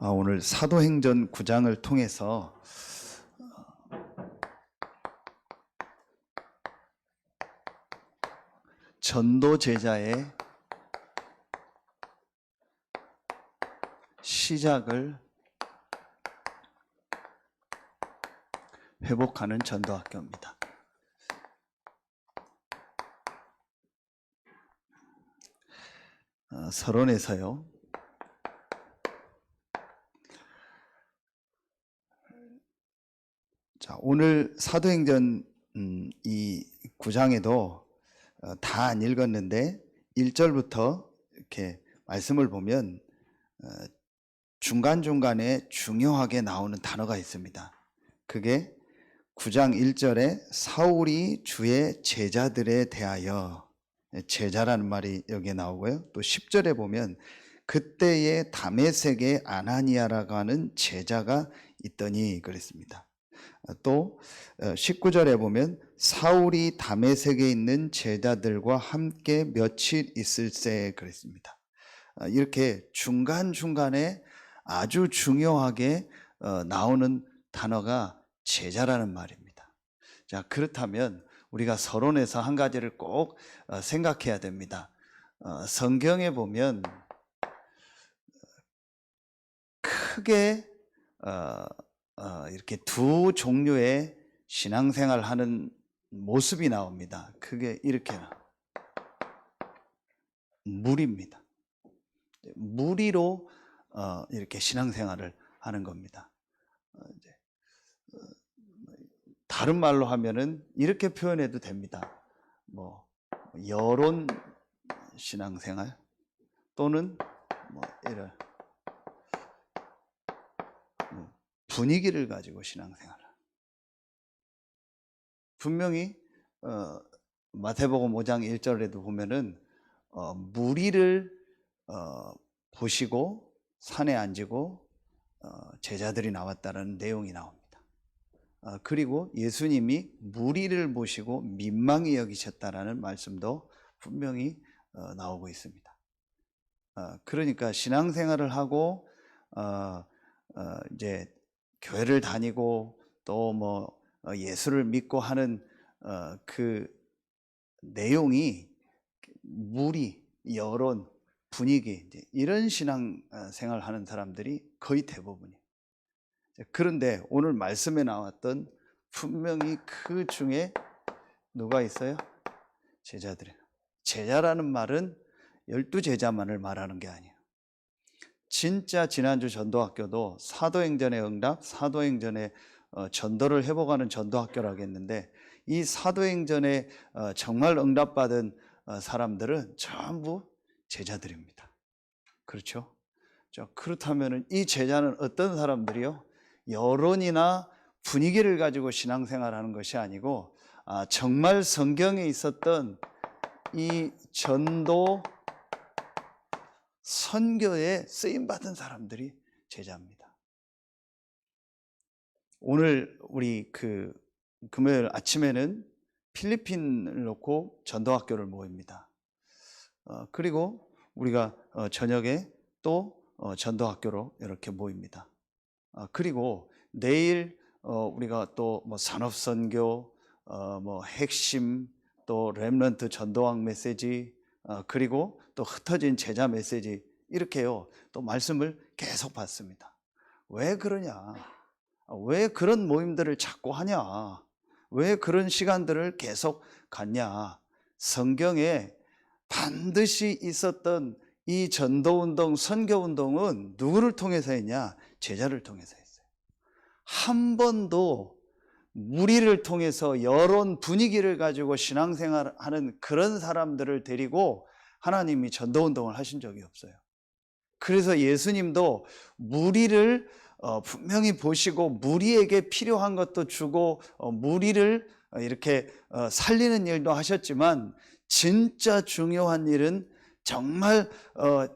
오늘 사도행전 9장을 통해서 전도 제자의 시작을 회복하는 전도학교입니다. 서론에서요. 자, 오늘 사도행전 이 9장에도 다 안 읽었는데 1절부터 이렇게 말씀을 보면 중간중간에 중요하게 나오는 단어가 있습니다. 그게 9장 1절에 사울이 주의 제자들에 대하여, 제자라는 말이 여기에 나오고요. 또 10절에 보면 그때에 다메섹에 아나니아라고 하는 제자가 있더니 그랬습니다. 또 19절에 보면 사울이 다메섹에 있는 제자들과 함께 며칠 있을세 그랬습니다. 이렇게 중간중간에 아주 중요하게 나오는 단어가 제자라는 말입니다. 자, 그렇다면 우리가 서론에서 한 가지를 꼭 생각해야 됩니다. 성경에 보면 크게 이렇게 두 종류의 신앙생활을 하는 모습이 나옵니다. 그게 이렇게 무리입니다. 무리로 이렇게 신앙생활을 하는 겁니다. 다른 말로 하면은 이렇게 표현해도 됩니다. 뭐 여론 신앙생활 또는 뭐 이런 분위기를 가지고 신앙생활을. 분명히 마태복음 5장 1절에도 보면은 무리를 보시고 산에 앉으고 제자들이 나왔다는 내용이 나옵니다. 그리고 예수님이 무리를 보시고 민망히 여기셨다라는 말씀도 분명히 나오고 있습니다. 그러니까 신앙생활을 하고 이제 교회를 다니고 또 뭐 예수를 믿고 하는 그 내용이 무리, 여론, 분위기 이런 신앙생활을 하는 사람들이 거의 대부분이에요. 그런데 오늘 말씀에 나왔던 분명히 그 중에 누가 있어요? 제자들이에요. 제자라는 말은 12제자만을 말하는 게 아니에요. 진짜 지난주 전도학교도 사도행전의 응답, 사도행전의 전도를 회복하는 전도학교라고 했는데 이 사도행전에 정말 응답받은 사람들은 전부 제자들입니다. 그렇죠? 자, 그렇다면 이 제자는 어떤 사람들이요? 여론이나 분위기를 가지고 신앙생활하는 것이 아니고 정말 성경에 있었던 이 전도 선교에 쓰임받은 사람들이 제자입니다. 오늘 우리 금요일 아침에는 필리핀을 놓고 전도학교를 모입니다. 그리고 우리가 저녁에 또 전도학교로 이렇게 모입니다. 그리고 내일 우리가 또 뭐 산업선교, 뭐 핵심, 또 렘넌트 전도학 메시지, 그리고 또 흩어진 제자 메시지 이렇게요. 또 말씀을 계속 받습니다. 왜 그러냐? 왜 그런 모임들을 자꾸 하냐? 왜 그런 시간들을 계속 갖냐? 성경에 반드시 있었던 이 전도운동, 선교운동은 누구를 통해서 했냐? 제자를 통해서 했어요. 한 번도 무리를 통해서 여론 분위기를 가지고 신앙생활하는 그런 사람들을 데리고 하나님이 전도운동을 하신 적이 없어요. 그래서 예수님도 무리를 분명히 보시고 무리에게 필요한 것도 주고 무리를 이렇게 살리는 일도 하셨지만 진짜 중요한 일은 정말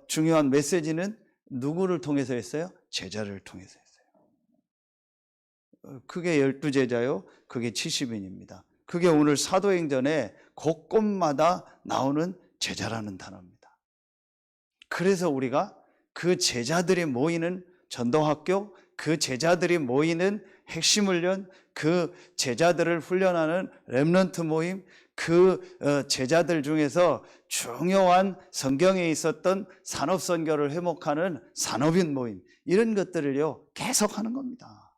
중요한 메시지는 누구를 통해서 했어요? 제자를 통해서 했어요. 그게 12제자요. 그게 70인입니다. 그게 오늘 사도행전에 곳곳마다 나오는 제자라는 단어입니다. 그래서 우리가 그 제자들이 모이는 전도학교, 그 제자들이 모이는 핵심 훈련, 그 제자들을 훈련하는 렘넌트 모임, 그 제자들 중에서 중요한 성경에 있었던 산업선교를 회복하는 산업인 모임, 이런 것들을요 계속하는 겁니다.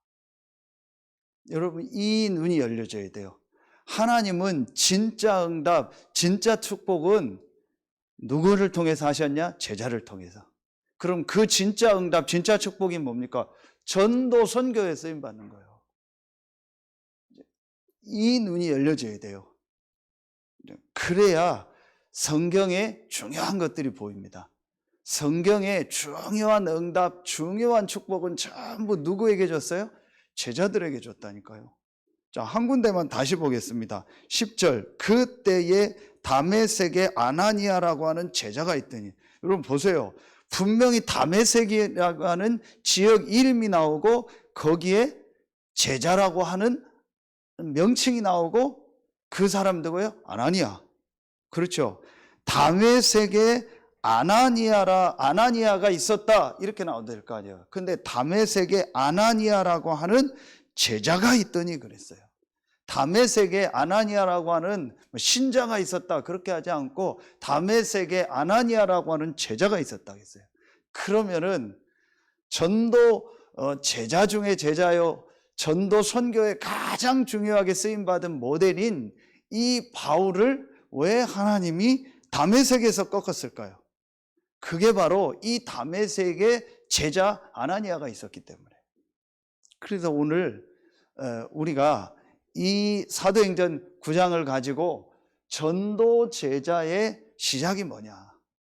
여러분, 이 눈이 열려져야 돼요. 하나님은 진짜 응답, 진짜 축복은 누구를 통해서 하셨냐? 제자를 통해서. 그럼 그 진짜 응답, 진짜 축복이 뭡니까? 전도 선교에 쓰임 받는 거예요. 이 눈이 열려져야 돼요. 그래야 성경에 중요한 것들이 보입니다. 성경에 중요한 응답, 중요한 축복은 전부 누구에게 줬어요? 제자들에게 줬다니까요. 자, 한 군데만 다시 보겠습니다. 10절, 그때에 다메섹에 아나니아라고 하는 제자가 있더니, 여러분 보세요. 분명히 다메섹이라고 하는 지역 이름이 나오고 거기에 제자라고 하는 명칭이 나오고, 그 사람 누구예요? 아나니아. 그렇죠. 다메섹에 아나니아가 있었다, 이렇게 나오면 될 거 아니에요. 근데 다메섹에 아나니아라고 하는 제자가 있더니 그랬어요. 다메섹에 아나니아라고 하는 신자가 있었다, 그렇게 하지 않고 다메섹에 아나니아라고 하는 제자가 있었다 했어요. 그러면은 전도 제자 중에 제자요, 전도 선교에 가장 중요하게 쓰임받은 모델인 이 바울을 왜 하나님이 다메섹에서 꺾었을까요? 그게 바로 이 다메섹의 제자 아나니아가 있었기 때문에. 그래서 오늘 우리가 이 사도행전 9장을 가지고 전도 제자의 시작이 뭐냐,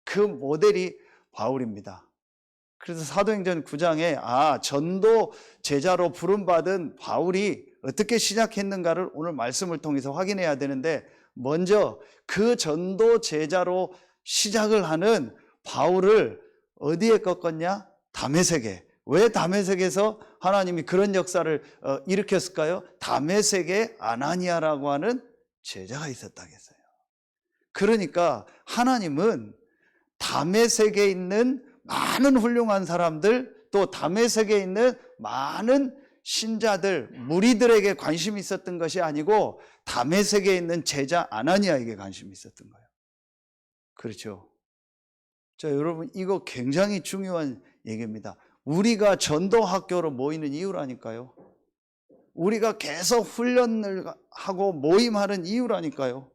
그 모델이 바울입니다. 그래서 사도행전 9장에 전도 제자로 부름받은 바울이 어떻게 시작했는가를 오늘 말씀을 통해서 확인해야 되는데, 먼저 그 전도 제자로 시작을 하는 바울을 어디에 꺾었냐? 다메섹에. 왜 다메섹에서 하나님이 그런 역사를 일으켰을까요? 다메섹에 아나니아라고 하는 제자가 있었다겠어요. 그러니까 하나님은 다메섹에 있는 많은 훌륭한 사람들, 또 다메섹에 있는 많은 신자들, 무리들에게 관심이 있었던 것이 아니고 다메섹에 있는 제자 아나니아에게 관심이 있었던 거예요. 그렇죠. 자, 여러분, 이거 굉장히 중요한 얘기입니다. 우리가 전도학교로 모이는 이유라니까요. 우리가 계속 훈련을 하고 모임하는 이유라니까요.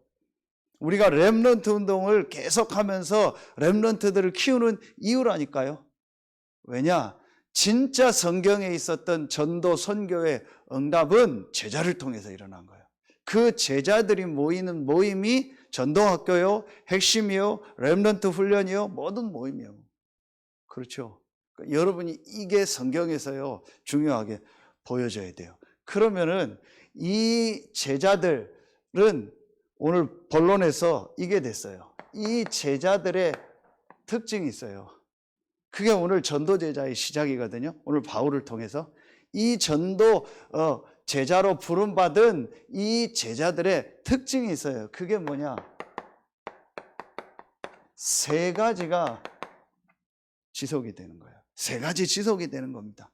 우리가 렘넌트 운동을 계속하면서 렘넌트들을 키우는 이유라니까요. 왜냐? 진짜 성경에 있었던 전도 선교의 응답은 제자를 통해서 일어난 거예요. 그 제자들이 모이는 모임이 전도학교요, 핵심이요, 렘넌트 훈련이요, 모든 모임이요. 그렇죠. 그러니까 여러분이 이게 성경에서요 중요하게 보여져야 돼요. 그러면은 이 제자들은 오늘 본론에서 이게 됐어요. 이 제자들의 특징이 있어요. 그게 오늘 전도 제자의 시작이거든요. 오늘 바울을 통해서 이 전도 제자로 부름받은 이 제자들의 특징이 있어요. 그게 뭐냐? 세 가지가 지속이 되는 거예요. 세 가지 지속이 되는 겁니다.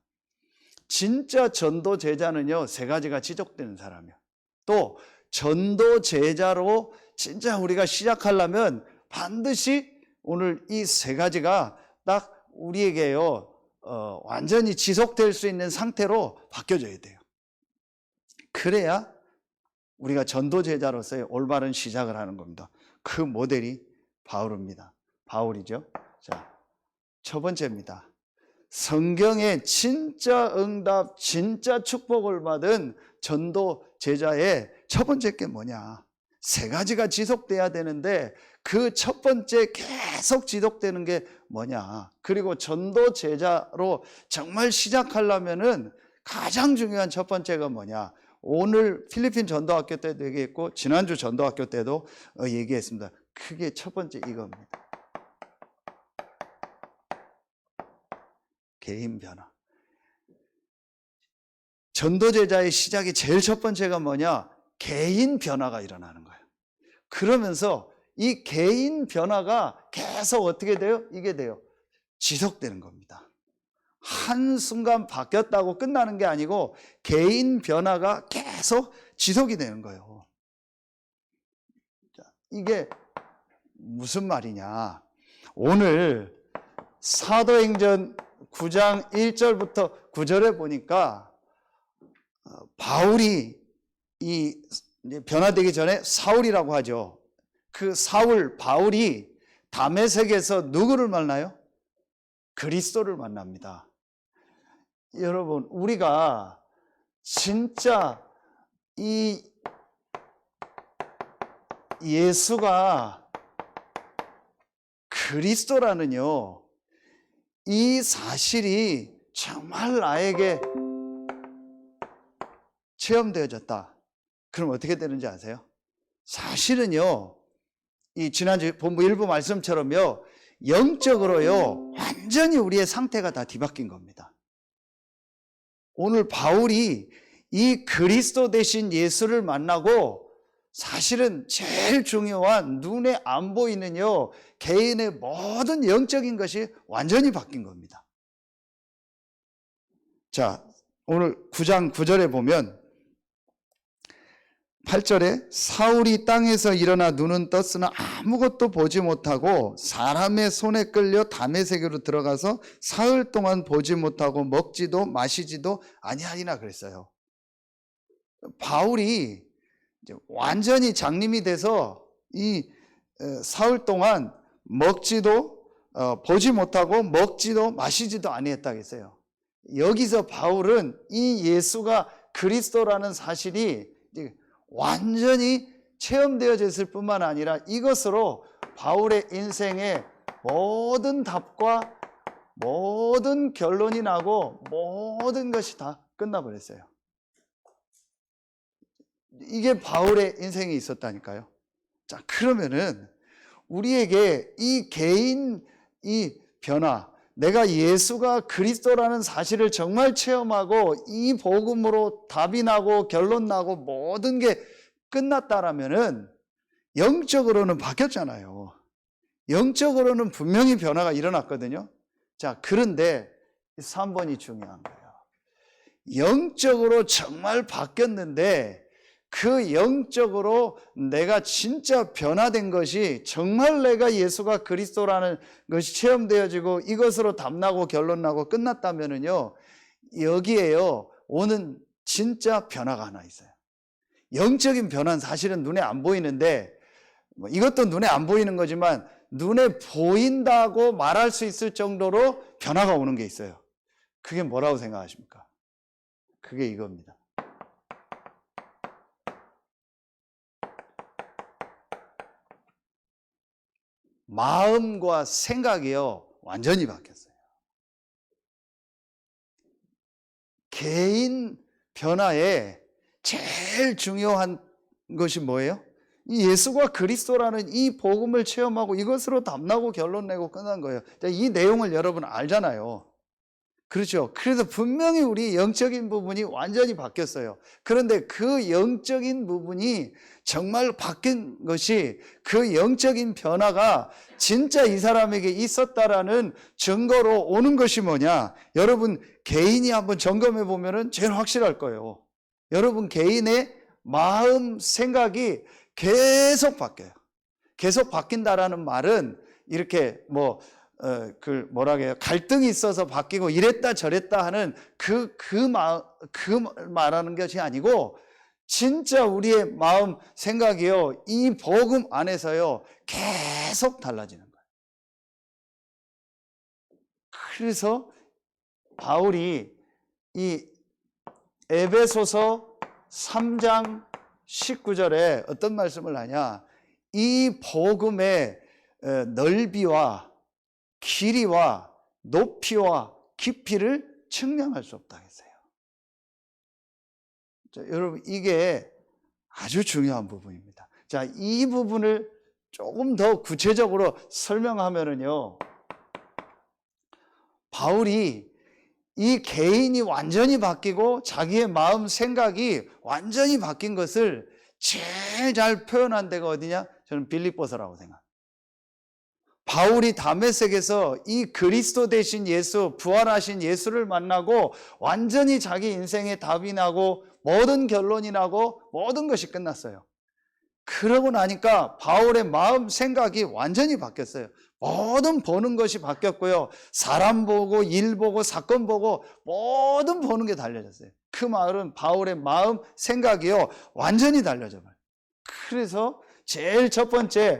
진짜 전도 제자는요, 세 가지가 지속되는 사람이에요. 또 전도 제자로 진짜 우리가 시작하려면 반드시 오늘 이 세 가지가 딱 우리에게요 완전히 지속될 수 있는 상태로 바뀌어져야 돼요. 그래야 우리가 전도 제자로서의 올바른 시작을 하는 겁니다. 그 모델이 바울입니다. 바울이죠. 자, 첫 번째입니다. 성경의 진짜 응답, 진짜 축복을 받은 전도 제자의 첫 번째 게 뭐냐? 세 가지가 지속돼야 되는데 그 첫 번째 계속 지속되는 게 뭐냐? 그리고 전도 제자로 정말 시작하려면은 가장 중요한 첫 번째가 뭐냐? 오늘 필리핀 전도학교 때도 얘기했고 지난주 전도학교 때도 얘기했습니다. 그게 첫 번째 이겁니다. 개인 변화. 전도 제자의 시작이 제일 첫 번째가 뭐냐? 개인 변화가 일어나는 거예요. 그러면서 이 개인 변화가 계속 어떻게 돼요? 이게 돼요. 지속되는 겁니다. 한순간 바뀌었다고 끝나는 게 아니고 개인 변화가 계속 지속이 되는 거예요. 이게 무슨 말이냐? 오늘 사도행전 9장 1절부터 9절에 보니까 바울이 이 변화되기 전에 사울이라고 하죠. 그 바울이 다메섹에서 누구를 만나요? 그리스도를 만납니다. 여러분, 우리가 진짜 이 예수가 그리스도라는요, 이 사실이 정말 나에게 체험되어졌다. 그럼 어떻게 되는지 아세요? 사실은요, 이 지난주 본부 일부 말씀처럼요, 영적으로요, 완전히 우리의 상태가 다 뒤바뀐 겁니다. 오늘 바울이 이 그리스도 되신 예수를 만나고 사실은 제일 중요한 눈에 안 보이는요, 개인의 모든 영적인 것이 완전히 바뀐 겁니다. 자, 오늘 9장 9절에 보면 8절에 사울이 땅에서 일어나 눈은 떴으나 아무것도 보지 못하고 사람의 손에 끌려 다메섹으로 들어가서 사흘 동안 보지 못하고 먹지도 마시지도 아니하리라 그랬어요. 바울이 완전히 장님이 돼서 이 사흘 동안 보지 못하고 먹지도 마시지도 아니했다고 했어요. 여기서 바울은 이 예수가 그리스도라는 사실이 완전히 체험되어졌을 뿐만 아니라 이것으로 바울의 인생의 모든 답과 모든 결론이 나고 모든 것이 다 끝나버렸어요. 이게 바울의 인생에 있었다니까요. 자, 그러면은 우리에게 이 개인 이 변화, 내가 예수가 그리스도라는 사실을 정말 체험하고 이 복음으로 답이 나고 결론 나고 모든 게 끝났다라면은 영적으로는 바뀌었잖아요. 영적으로는 분명히 변화가 일어났거든요. 자, 그런데 3번이 중요한 거예요. 영적으로 정말 바뀌었는데 그 영적으로 내가 진짜 변화된 것이 정말 내가 예수가 그리스도라는 것이 체험되어지고 이것으로 답나고 결론나고 끝났다면은요, 여기에요 오는 진짜 변화가 하나 있어요. 영적인 변화는 사실은 눈에 안 보이는데, 이것도 눈에 안 보이는 거지만 눈에 보인다고 말할 수 있을 정도로 변화가 오는 게 있어요. 그게 뭐라고 생각하십니까? 그게 이겁니다. 마음과 생각이요 완전히 바뀌었어요. 개인 변화에 제일 중요한 것이 뭐예요? 이 예수가 그리스도라는 이 복음을 체험하고 이것으로 답나고 결론 내고 끝난 거예요. 이 내용을 여러분 알잖아요. 그렇죠. 그래서 분명히 우리 영적인 부분이 완전히 바뀌었어요. 그런데 그 영적인 부분이 정말 바뀐 것이, 그 영적인 변화가 진짜 이 사람에게 있었다라는 증거로 오는 것이 뭐냐? 여러분 개인이 한번 점검해 보면은 제일 확실할 거예요. 여러분 개인의 마음, 생각이 계속 바뀌어요. 계속 바뀐다라는 말은 이렇게 갈등이 있어서 바뀌고 이랬다 저랬다 하는 그 말하는 것이 아니고, 진짜 우리의 마음, 생각이요, 이 복음 안에서요, 계속 달라지는 거예요. 그래서 바울이 이 에베소서 3장 19절에 어떤 말씀을 하냐? 이 복음의 넓이와 길이와 높이와 깊이를 측량할 수 없다 했어요. 자, 여러분 이게 아주 중요한 부분입니다. 자, 이 부분을 조금 더 구체적으로 설명하면은요, 바울이 이 개인이 완전히 바뀌고 자기의 마음, 생각이 완전히 바뀐 것을 제일 잘 표현한 데가 어디냐? 저는 빌립보서라고 생각합니다. 바울이 다메섹에서 이 그리스도 되신 예수, 부활하신 예수를 만나고 완전히 자기 인생의 답이 나고 모든 결론이 나고 모든 것이 끝났어요. 그러고 나니까 바울의 마음, 생각이 완전히 바뀌었어요. 모든 보는 것이 바뀌었고요. 사람 보고, 일 보고, 사건 보고 모든 보는 게 달라졌어요. 그 마을은 바울의 마음, 생각이요. 완전히 달라져 버려요. 그래서 제일 첫 번째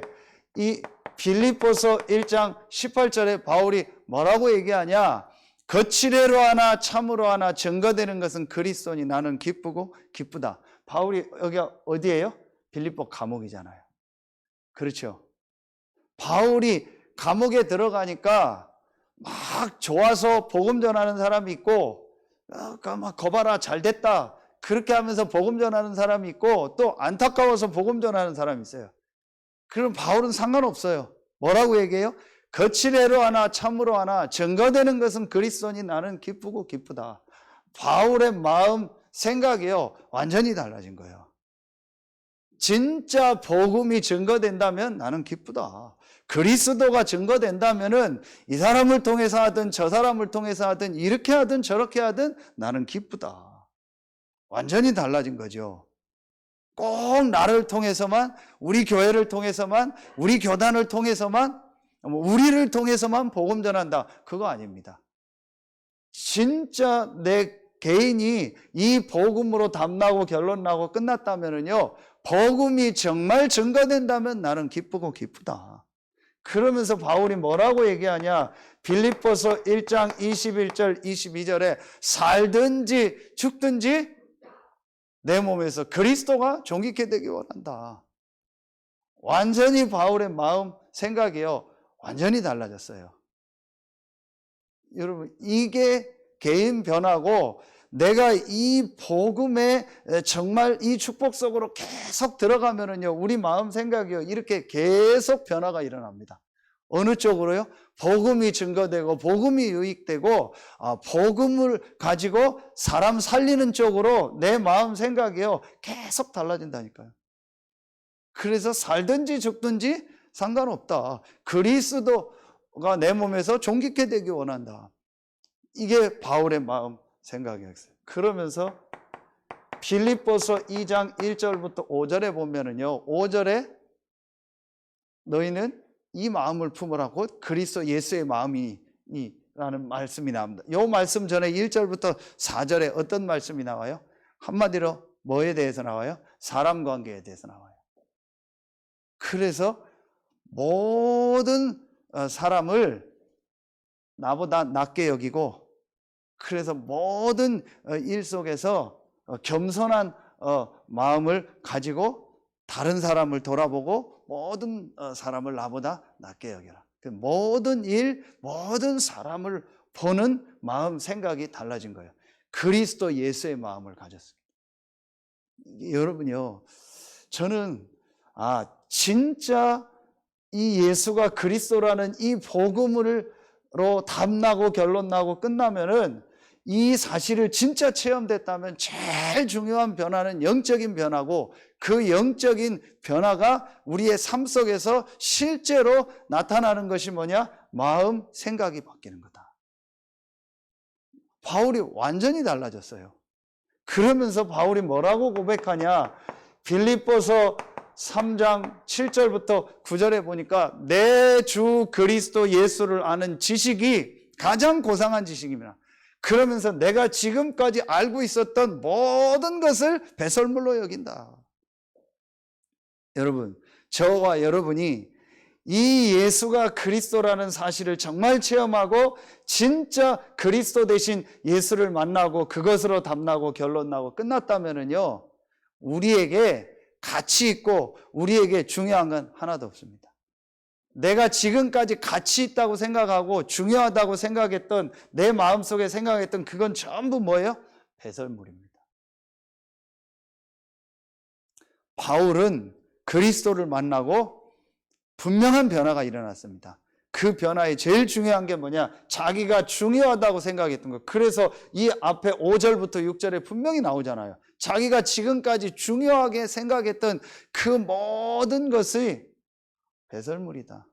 이 빌립보서 1장 18절에 바울이 뭐라고 얘기하냐? 거칠애로 하나 참으로 하나 증거되는 것은 그리스도니 나는 기쁘고 기쁘다. 바울이 여기가 어디예요? 빌립보 감옥이잖아요. 그렇죠. 바울이 감옥에 들어가니까 막 좋아서 복음 전하는 사람이 있고 막 거봐라 잘 됐다 그렇게 하면서 복음 전하는 사람이 있고 또 안타까워서 복음 전하는 사람이 있어요. 그럼 바울은 상관없어요. 뭐라고 얘기해요? 거칠애로 하나 참으로 하나 증거되는 것은 그리스도니 나는 기쁘고 기쁘다. 바울의 마음 생각이요 완전히 달라진 거예요. 진짜 복음이 증거된다면 나는 기쁘다. 그리스도가 증거된다면은 이 사람을 통해서 하든 저 사람을 통해서 하든 이렇게 하든 저렇게 하든 나는 기쁘다. 완전히 달라진 거죠. 꼭 나를 통해서만, 우리 교회를 통해서만, 우리 교단을 통해서만, 우리를 통해서만 복음 전한다. 그거 아닙니다. 진짜 내 개인이 이 복음으로 답나고 결론 나고 끝났다면은요, 복음이 정말 증거된다면 나는 기쁘고 기쁘다. 그러면서 바울이 뭐라고 얘기하냐? 빌립보서 1장 21절 22절에 살든지 죽든지 내 몸에서 그리스도가 존귀케 되기 원한다. 완전히 바울의 마음 생각이요 완전히 달라졌어요. 여러분 이게 개인 변화고 내가 이 복음에 정말 이 축복 속으로 계속 들어가면은요 우리 마음 생각이요 이렇게 계속 변화가 일어납니다. 어느 쪽으로요? 복음이 증거되고 복음이 유익되고 복음을 가지고 사람 살리는 쪽으로 내 마음 생각이요 계속 달라진다니까요. 그래서 살든지 죽든지 상관없다. 그리스도가 내 몸에서 존귀케 되기 원한다. 이게 바울의 마음 생각이었어요. 그러면서 빌립보서 2장 1절부터 5절에 보면은요 5절에 너희는 이 마음을 품으라고 그리스도 예수의 마음이라는 말씀이 나옵니다. 이 말씀 전에 1절부터 4절에 어떤 말씀이 나와요? 한마디로 뭐에 대해서 나와요? 사람 관계에 대해서 나와요. 그래서 모든 사람을 나보다 낮게 여기고 그래서 모든 일 속에서 겸손한 마음을 가지고 다른 사람을 돌아보고 모든 사람을 나보다 낮게 여겨라. 모든 일, 모든 사람을 보는 마음, 생각이 달라진 거예요. 그리스도 예수의 마음을 가졌습니다. 여러분요, 저는 진짜 이 예수가 그리스도라는 이 복음으로 답나고 결론 나고 끝나면은 이 사실을 진짜 체험됐다면 제일 중요한 변화는 영적인 변화고 그 영적인 변화가 우리의 삶 속에서 실제로 나타나는 것이 뭐냐? 마음, 생각이 바뀌는 거다. 바울이 완전히 달라졌어요. 그러면서 바울이 뭐라고 고백하냐? 빌립보서 3장 7절부터 9절에 보니까 내 주 그리스도 예수를 아는 지식이 가장 고상한 지식입니다. 그러면서 내가 지금까지 알고 있었던 모든 것을 배설물로 여긴다. 여러분, 저와 여러분이 이 예수가 그리스도라는 사실을 정말 체험하고 진짜 그리스도 대신 예수를 만나고 그것으로 답나고 결론 나고 끝났다면은요, 우리에게 가치 있고 우리에게 중요한 건 하나도 없습니다. 내가 지금까지 가치 있다고 생각하고 중요하다고 생각했던 내 마음속에 생각했던 그건 전부 뭐예요? 배설물입니다. 바울은 그리스도를 만나고 분명한 변화가 일어났습니다. 그 변화의 제일 중요한 게 뭐냐? 자기가 중요하다고 생각했던 것. 그래서 이 앞에 5절부터 6절에 분명히 나오잖아요. 자기가 지금까지 중요하게 생각했던 그 모든 것이 배설물이다.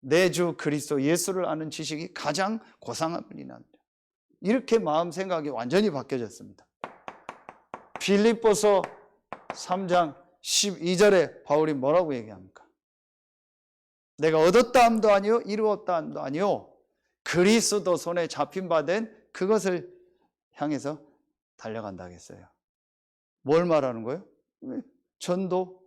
내 주 그리스도 예수를 아는 지식이 가장 고상함을 인한다. 이렇게 마음 생각이 완전히 바뀌어졌습니다. 빌립보서 3장 12절에 바울이 뭐라고 얘기합니까? 내가 얻었다 함도 아니요 이루었다 함도 아니요 그리스도 손에 잡힌 바 된 그것을 향해서 달려간다 하겠어요. 뭘 말하는 거예요? 전도,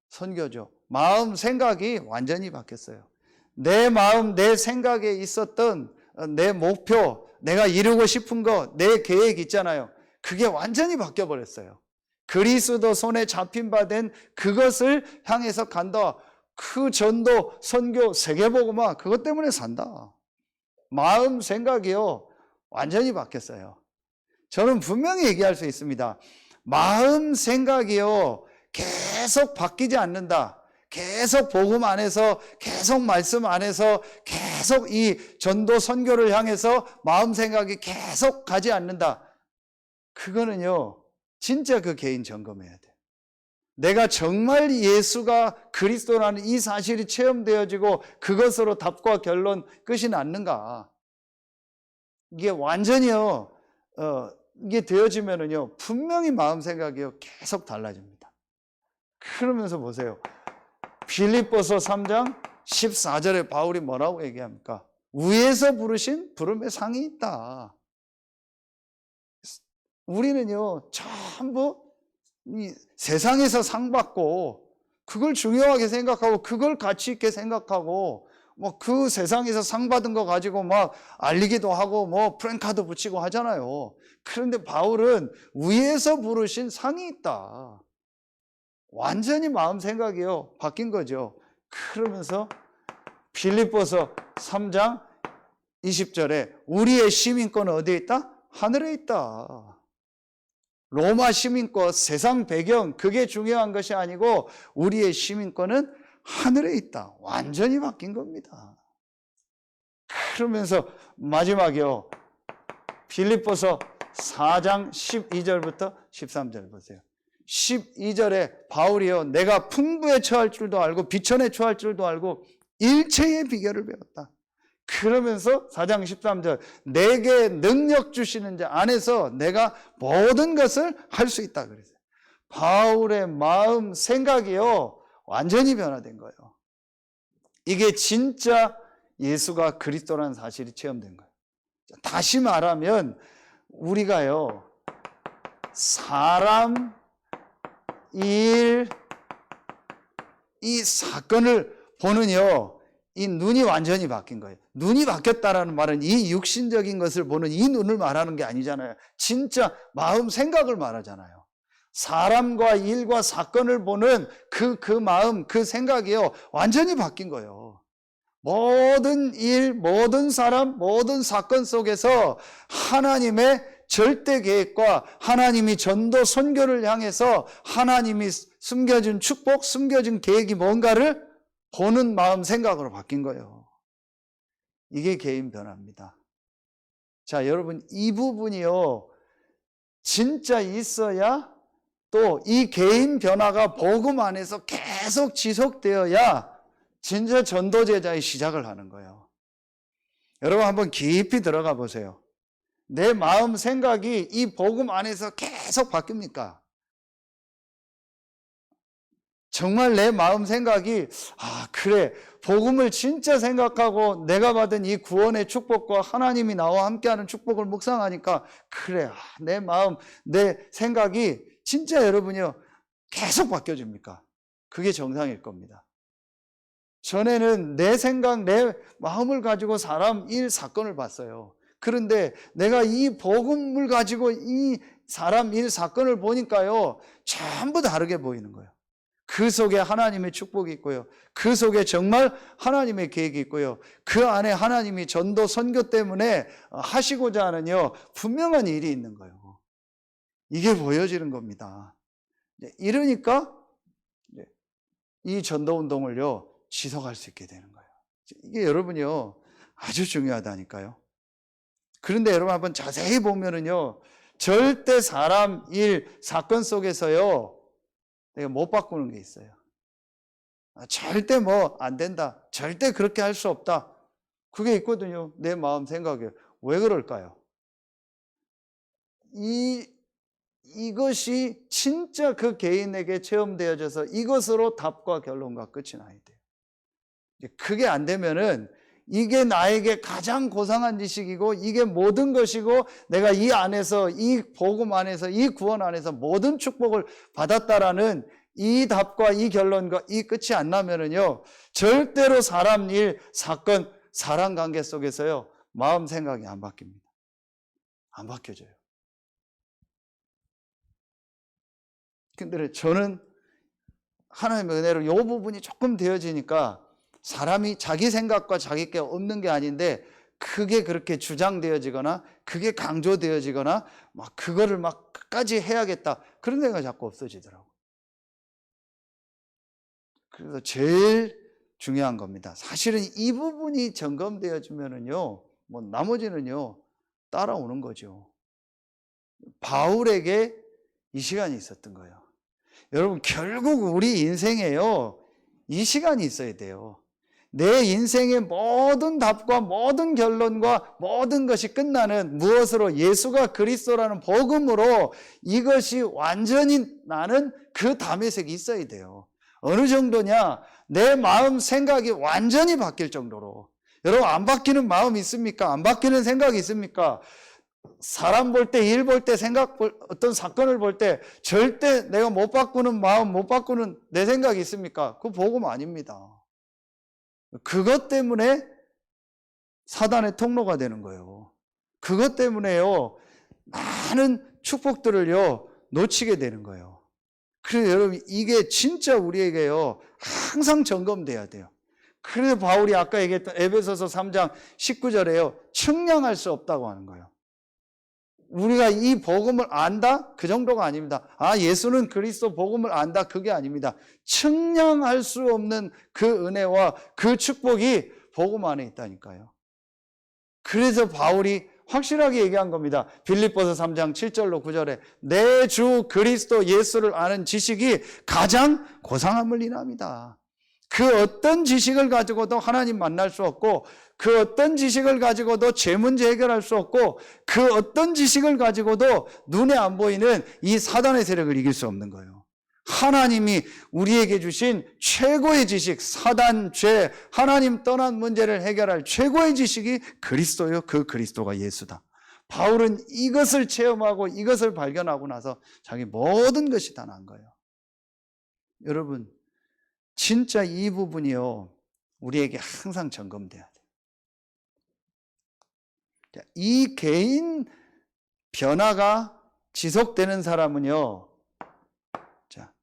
선교죠. 마음 생각이 완전히 바뀌었어요. 내 마음, 내 생각에 있었던 내 목표, 내가 이루고 싶은 거, 내 계획 있잖아요. 그게 완전히 바뀌어버렸어요. 그리스도 손에 잡힌 바 된 그것을 향해서 간다. 그 전도, 선교, 세계복음화 그것 때문에 산다. 마음 생각이요 완전히 바뀌었어요. 저는 분명히 얘기할 수 있습니다. 마음 생각이요 계속 바뀌지 않는다. 계속 복음 안에서, 계속 말씀 안에서, 계속 이 전도 선교를 향해서 마음 생각이 계속 가지 않는다. 그거는요 진짜 그 개인 점검해야 돼. 내가 정말 예수가 그리스도라는 이 사실이 체험되어지고 그것으로 답과 결론 끝이 났는가. 이게 완전히요 이게 되어지면은요 분명히 마음 생각이요 계속 달라집니다. 그러면서 보세요. 빌립보서 3장 14절에 바울이 뭐라고 얘기합니까? 위에서 부르신 부름의 상이 있다. 우리는요 전부 이 세상에서 상 받고 그걸 중요하게 생각하고 그걸 가치 있게 생각하고 뭐 그 세상에서 상 받은 거 가지고 막 알리기도 하고 뭐 프랭카드 붙이고 하잖아요. 그런데 바울은 위에서 부르신 상이 있다. 완전히 마음 생각이요 바뀐 거죠. 그러면서 빌립보서 3장 20절에 우리의 시민권은 어디에 있다? 하늘에 있다. 로마 시민권, 세상 배경 그게 중요한 것이 아니고 우리의 시민권은 하늘에 있다. 완전히 바뀐 겁니다. 그러면서 마지막이요. 빌립보서 4장 12절부터 13절 보세요. 12절에 바울이요. 내가 풍부에 처할 줄도 알고 비천에 처할 줄도 알고 일체의 비결을 배웠다. 그러면서 4장 13절 내게 능력 주시는 자 안에서 내가 모든 것을 할 수 있다 그랬어요. 바울의 마음 생각이요 완전히 변화된 거예요. 이게 진짜 예수가 그리스도라는 사실이 체험된 거예요. 다시 말하면 우리가요 사람, 일, 이 사건을 보는요 이 눈이 완전히 바뀐 거예요. 눈이 바뀌었다라는 말은 이 육신적인 것을 보는 이 눈을 말하는 게 아니잖아요. 진짜 마음 생각을 말하잖아요. 사람과 일과 사건을 보는 그 마음, 그 생각이요 완전히 바뀐 거예요. 모든 일, 모든 사람, 모든 사건 속에서 하나님의 절대 계획과 하나님이 전도 선교를 향해서 하나님이 숨겨준 축복, 숨겨준 계획이 뭔가를 보는 마음 생각으로 바뀐 거예요. 이게 개인 변화입니다. 자, 여러분 이 부분이요 진짜 있어야 또 이 개인 변화가 복음 안에서 계속 지속되어야 진짜 전도제자의 시작을 하는 거예요. 여러분 한번 깊이 들어가 보세요. 내 마음 생각이 이 복음 안에서 계속 바뀝니까? 정말 내 마음 생각이 그래 복음을 진짜 생각하고 내가 받은 이 구원의 축복과 하나님이 나와 함께하는 축복을 묵상하니까 그래 내 마음 내 생각이 진짜 여러분이요 계속 바뀌어집니까? 그게 정상일 겁니다. 전에는 내 생각 내 마음을 가지고 사람 일 사건을 봤어요. 그런데 내가 이 복음을 가지고 이 사람 일 사건을 보니까요 전부 다르게 보이는 거예요. 그 속에 하나님의 축복이 있고요. 그 속에 정말 하나님의 계획이 있고요. 그 안에 하나님이 전도 선교 때문에 하시고자 하는요 분명한 일이 있는 거예요. 이게 보여지는 겁니다. 이러니까 이 전도 운동을요 지속할 수 있게 되는 거예요. 이게 여러분이요 아주 중요하다니까요. 그런데 여러분 한번 자세히 보면은요 절대 사람, 일, 사건 속에서요 내가 못 바꾸는 게 있어요. 절대 안 된다. 절대 그렇게 할 수 없다. 그게 있거든요. 내 마음 생각에. 왜 그럴까요? 이것이 진짜 그 개인에게 체험되어져서 이것으로 답과 결론과 끝이 나야 돼요. 그게 안 되면은 이게 나에게 가장 고상한 지식이고 이게 모든 것이고 내가 이 안에서 이 복음 안에서 이 구원 안에서 모든 축복을 받았다라는 이 답과 이 결론과 이 끝이 안 나면은요 절대로 사람 일, 사건, 사람 관계 속에서요 마음 생각이 안 바뀝니다. 안 바뀌어져요. 근데 저는 하나님의 은혜로 이 부분이 조금 되어지니까 사람이 자기 생각과 자기 게 없는 게 아닌데 그게 그렇게 주장되어지거나 그게 강조되어지거나 막 그거를 막 끝까지 해야겠다 그런 생각이 자꾸 없어지더라고요. 그래서 제일 중요한 겁니다. 사실은 이 부분이 점검되어지면은요 나머지는요 따라오는 거죠. 바울에게 이 시간이 있었던 거예요. 여러분 결국 우리 인생에요 이 시간이 있어야 돼요. 내 인생의 모든 답과 모든 결론과 모든 것이 끝나는 무엇으로? 예수가 그리스도라는 복음으로 이것이 완전히 나는 그 담에색이 있어야 돼요. 어느 정도냐? 내 마음 생각이 완전히 바뀔 정도로. 여러분 안 바뀌는 마음이 있습니까? 안 바뀌는 생각이 있습니까? 사람 볼 때, 일 볼 때, 어떤 사건을 볼 때 절대 내가 못 바꾸는 마음, 못 바꾸는 내 생각이 있습니까? 그거 복음 아닙니다. 그것 때문에 사단의 통로가 되는 거예요. 그것 때문에요 많은 축복들을요 놓치게 되는 거예요. 그래서 여러분 이게 진짜 우리에게요 항상 점검돼야 돼요. 그래서 바울이 아까 얘기했던 에베소서 3장 19절에요 측량할 수 없다고 하는 거예요. 우리가 이 복음을 안다? 그 정도가 아닙니다. 예수는 그리스도 복음을 안다? 그게 아닙니다. 측량할 수 없는 그 은혜와 그 축복이 복음 안에 있다니까요. 그래서 바울이 확실하게 얘기한 겁니다. 빌립보서 3장 7절로 9절에 내 주 그리스도 예수를 아는 지식이 가장 고상함을 인합니다. 그 어떤 지식을 가지고도 하나님 만날 수 없고 그 어떤 지식을 가지고도 죄 문제 해결할 수 없고 그 어떤 지식을 가지고도 눈에 안 보이는 이 사단의 세력을 이길 수 없는 거예요. 하나님이 우리에게 주신 최고의 지식, 사단, 죄, 하나님 떠난 문제를 해결할 최고의 지식이 그리스도요. 그 그리스도가 예수다. 바울은 이것을 체험하고 이것을 발견하고 나서 자기 모든 것이 다 난 거예요. 여러분 진짜 이 부분이요 우리에게 항상 점검돼야 돼요. 이 개인 변화가 지속되는 사람은요 자,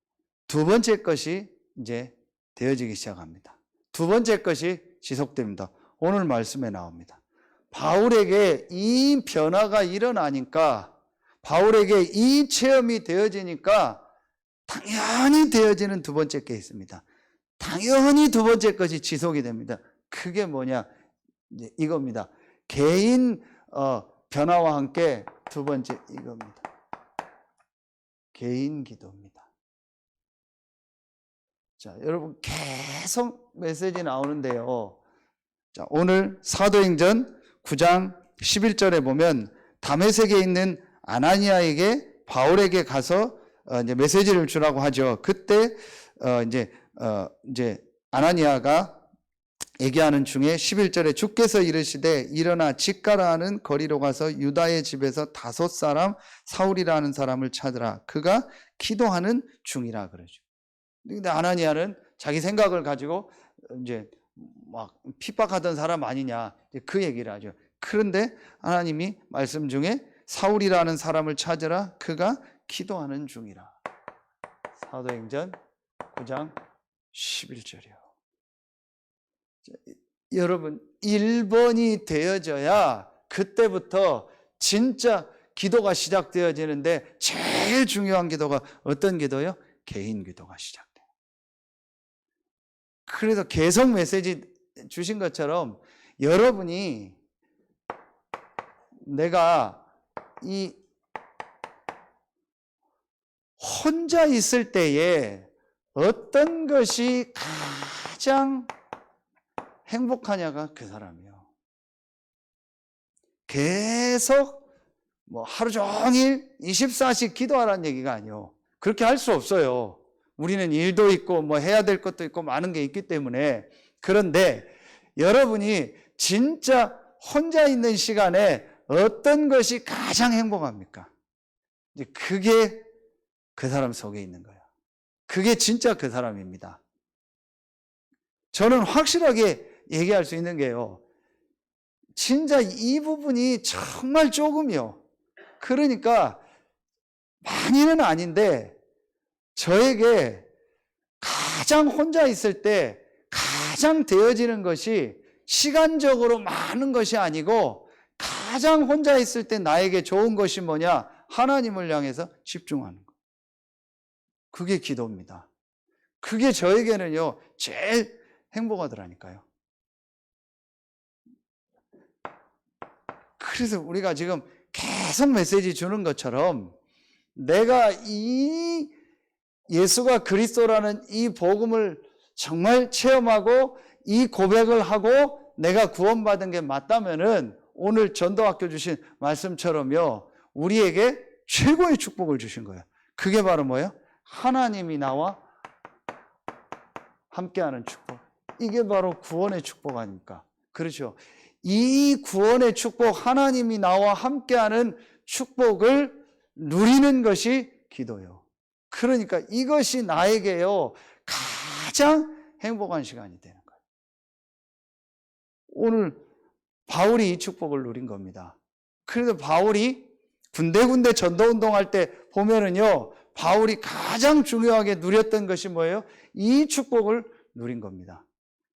두 번째 것이 이제 되어지기 시작합니다. 두 번째 것이 지속됩니다. 오늘 말씀에 나옵니다. 바울에게 이 변화가 일어나니까 바울에게 이 체험이 되어지니까 당연히 되어지는 두 번째 게 있습니다. 당연히 두 번째 것이 지속이 됩니다. 그게 뭐냐? 이제 이겁니다. 개인 변화와 함께 두 번째 이겁니다. 개인 기도입니다. 자, 여러분 계속 메시지 나오는데요. 자, 오늘 사도행전 9장 11절에 보면 다메섹에 있는 아나니아에게 바울에게 가서 이제 메시지를 주라고 하죠. 그때 이제 아나니아가 얘기하는 중에 11절에 주께서 이르시되 일어나 집가라 하는 거리로 가서 유다의 집에서 5사람 사울이라는 사람을 찾으라. 그가 기도하는 중이라 그러죠. 근데 아나니아는 자기 생각을 가지고 이제 막 핍박하던 사람 아니냐 그 얘기를 하죠. 그런데 하나님이 말씀 중에 사울이라는 사람을 찾으라. 그가 기도하는 중이라. 사도행전 9장 11절이요. 여러분 1번이 되어져야 그때부터 진짜 기도가 시작되어지는데 제일 중요한 기도가 어떤 기도요? 개인 기도가 시작돼요. 그래서 계속 메시지 주신 것처럼 여러분이 내가 이 혼자 있을 때에 어떤 것이 가장 행복하냐가 그 사람이요. 계속 뭐 하루 종일 24시 기도하라는 얘기가 아니요. 그렇게 할 수 없어요. 우리는 일도 있고 뭐 해야 될 것도 있고 많은 게 있기 때문에. 그런데 여러분이 진짜 혼자 있는 시간에 어떤 것이 가장 행복합니까? 이제 그게 그 사람 속에 있는 거예요. 그게 진짜 그 사람입니다. 저는 확실하게 얘기할 수 있는 게요. 진짜 이 부분이 정말 조금이요. 그러니까 많이는 아닌데 저에게 가장 혼자 있을 때 가장 되어지는 것이 시간적으로 많은 것이 아니고 가장 혼자 있을 때 나에게 좋은 것이 뭐냐? 하나님을 향해서 집중하는 것. 그게 기도입니다. 그게 저에게는요, 제일 행복하더라니까요. 그래서 우리가 지금 계속 메시지 주는 것처럼 내가 이 예수가 그리스도라는 이 복음을 정말 체험하고 이 고백을 하고 내가 구원받은 게 맞다면은 오늘 전도학교 주신 말씀처럼요, 우리에게 최고의 축복을 주신 거예요. 그게 바로 뭐예요? 하나님이 나와 함께하는 축복. 이게 바로 구원의 축복 아닙니까? 그렇죠. 이 구원의 축복, 하나님이 나와 함께하는 축복을 누리는 것이 기도요. 그러니까 이것이 나에게요, 가장 행복한 시간이 되는 거예요. 오늘 바울이 이 축복을 누린 겁니다. 그래서 바울이 군데군데 전도운동할 때 보면은요, 바울이 가장 중요하게 누렸던 것이 뭐예요? 이 축복을 누린 겁니다.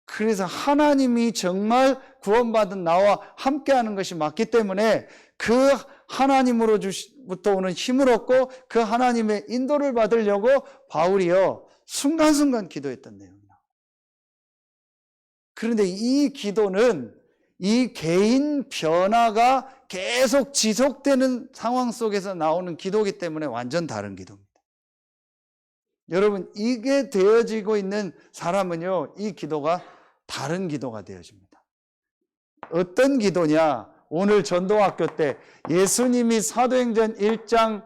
그래서 하나님이 정말 구원받은 나와 함께하는 것이 맞기 때문에 그 하나님으로부터 오는 힘을 얻고 그 하나님의 인도를 받으려고 바울이요, 순간순간 기도했던 내용이다. 그런데 이 기도는 이 개인 변화가 계속 지속되는 상황 속에서 나오는 기도이기 때문에 완전 다른 기도입니다. 여러분, 이게 되어지고 있는 사람은요, 이 기도가 다른 기도가 되어집니다. 어떤 기도냐? 오늘 전도학교 때 예수님이 사도행전 1장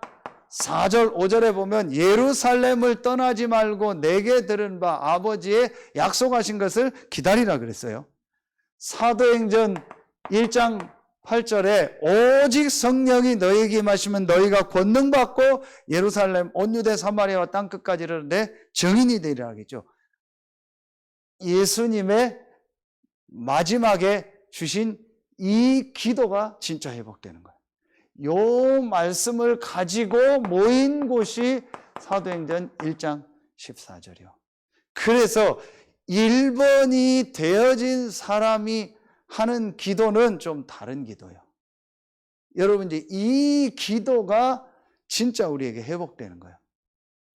4절 5절에 보면 예루살렘을 떠나지 말고 내게 들은 바 아버지의 약속하신 것을 기다리라 그랬어요. 사도행전 1장 8절에 오직 성령이 너희에게 임하시면 너희가 권능 받고 예루살렘 온 유대 사마리아와 땅끝까지 이르는데 증인이 되리라 하겠죠. 예수님의 마지막에 주신 이 기도가 진짜 회복되는 거예요. 요 말씀을 가지고 모인 곳이 사도행전 1장 14절이요. 그래서 1번이 되어진 사람이 하는 기도는 좀 다른 기도예요. 여러분, 이제 이 기도가 진짜 우리에게 회복되는 거예요.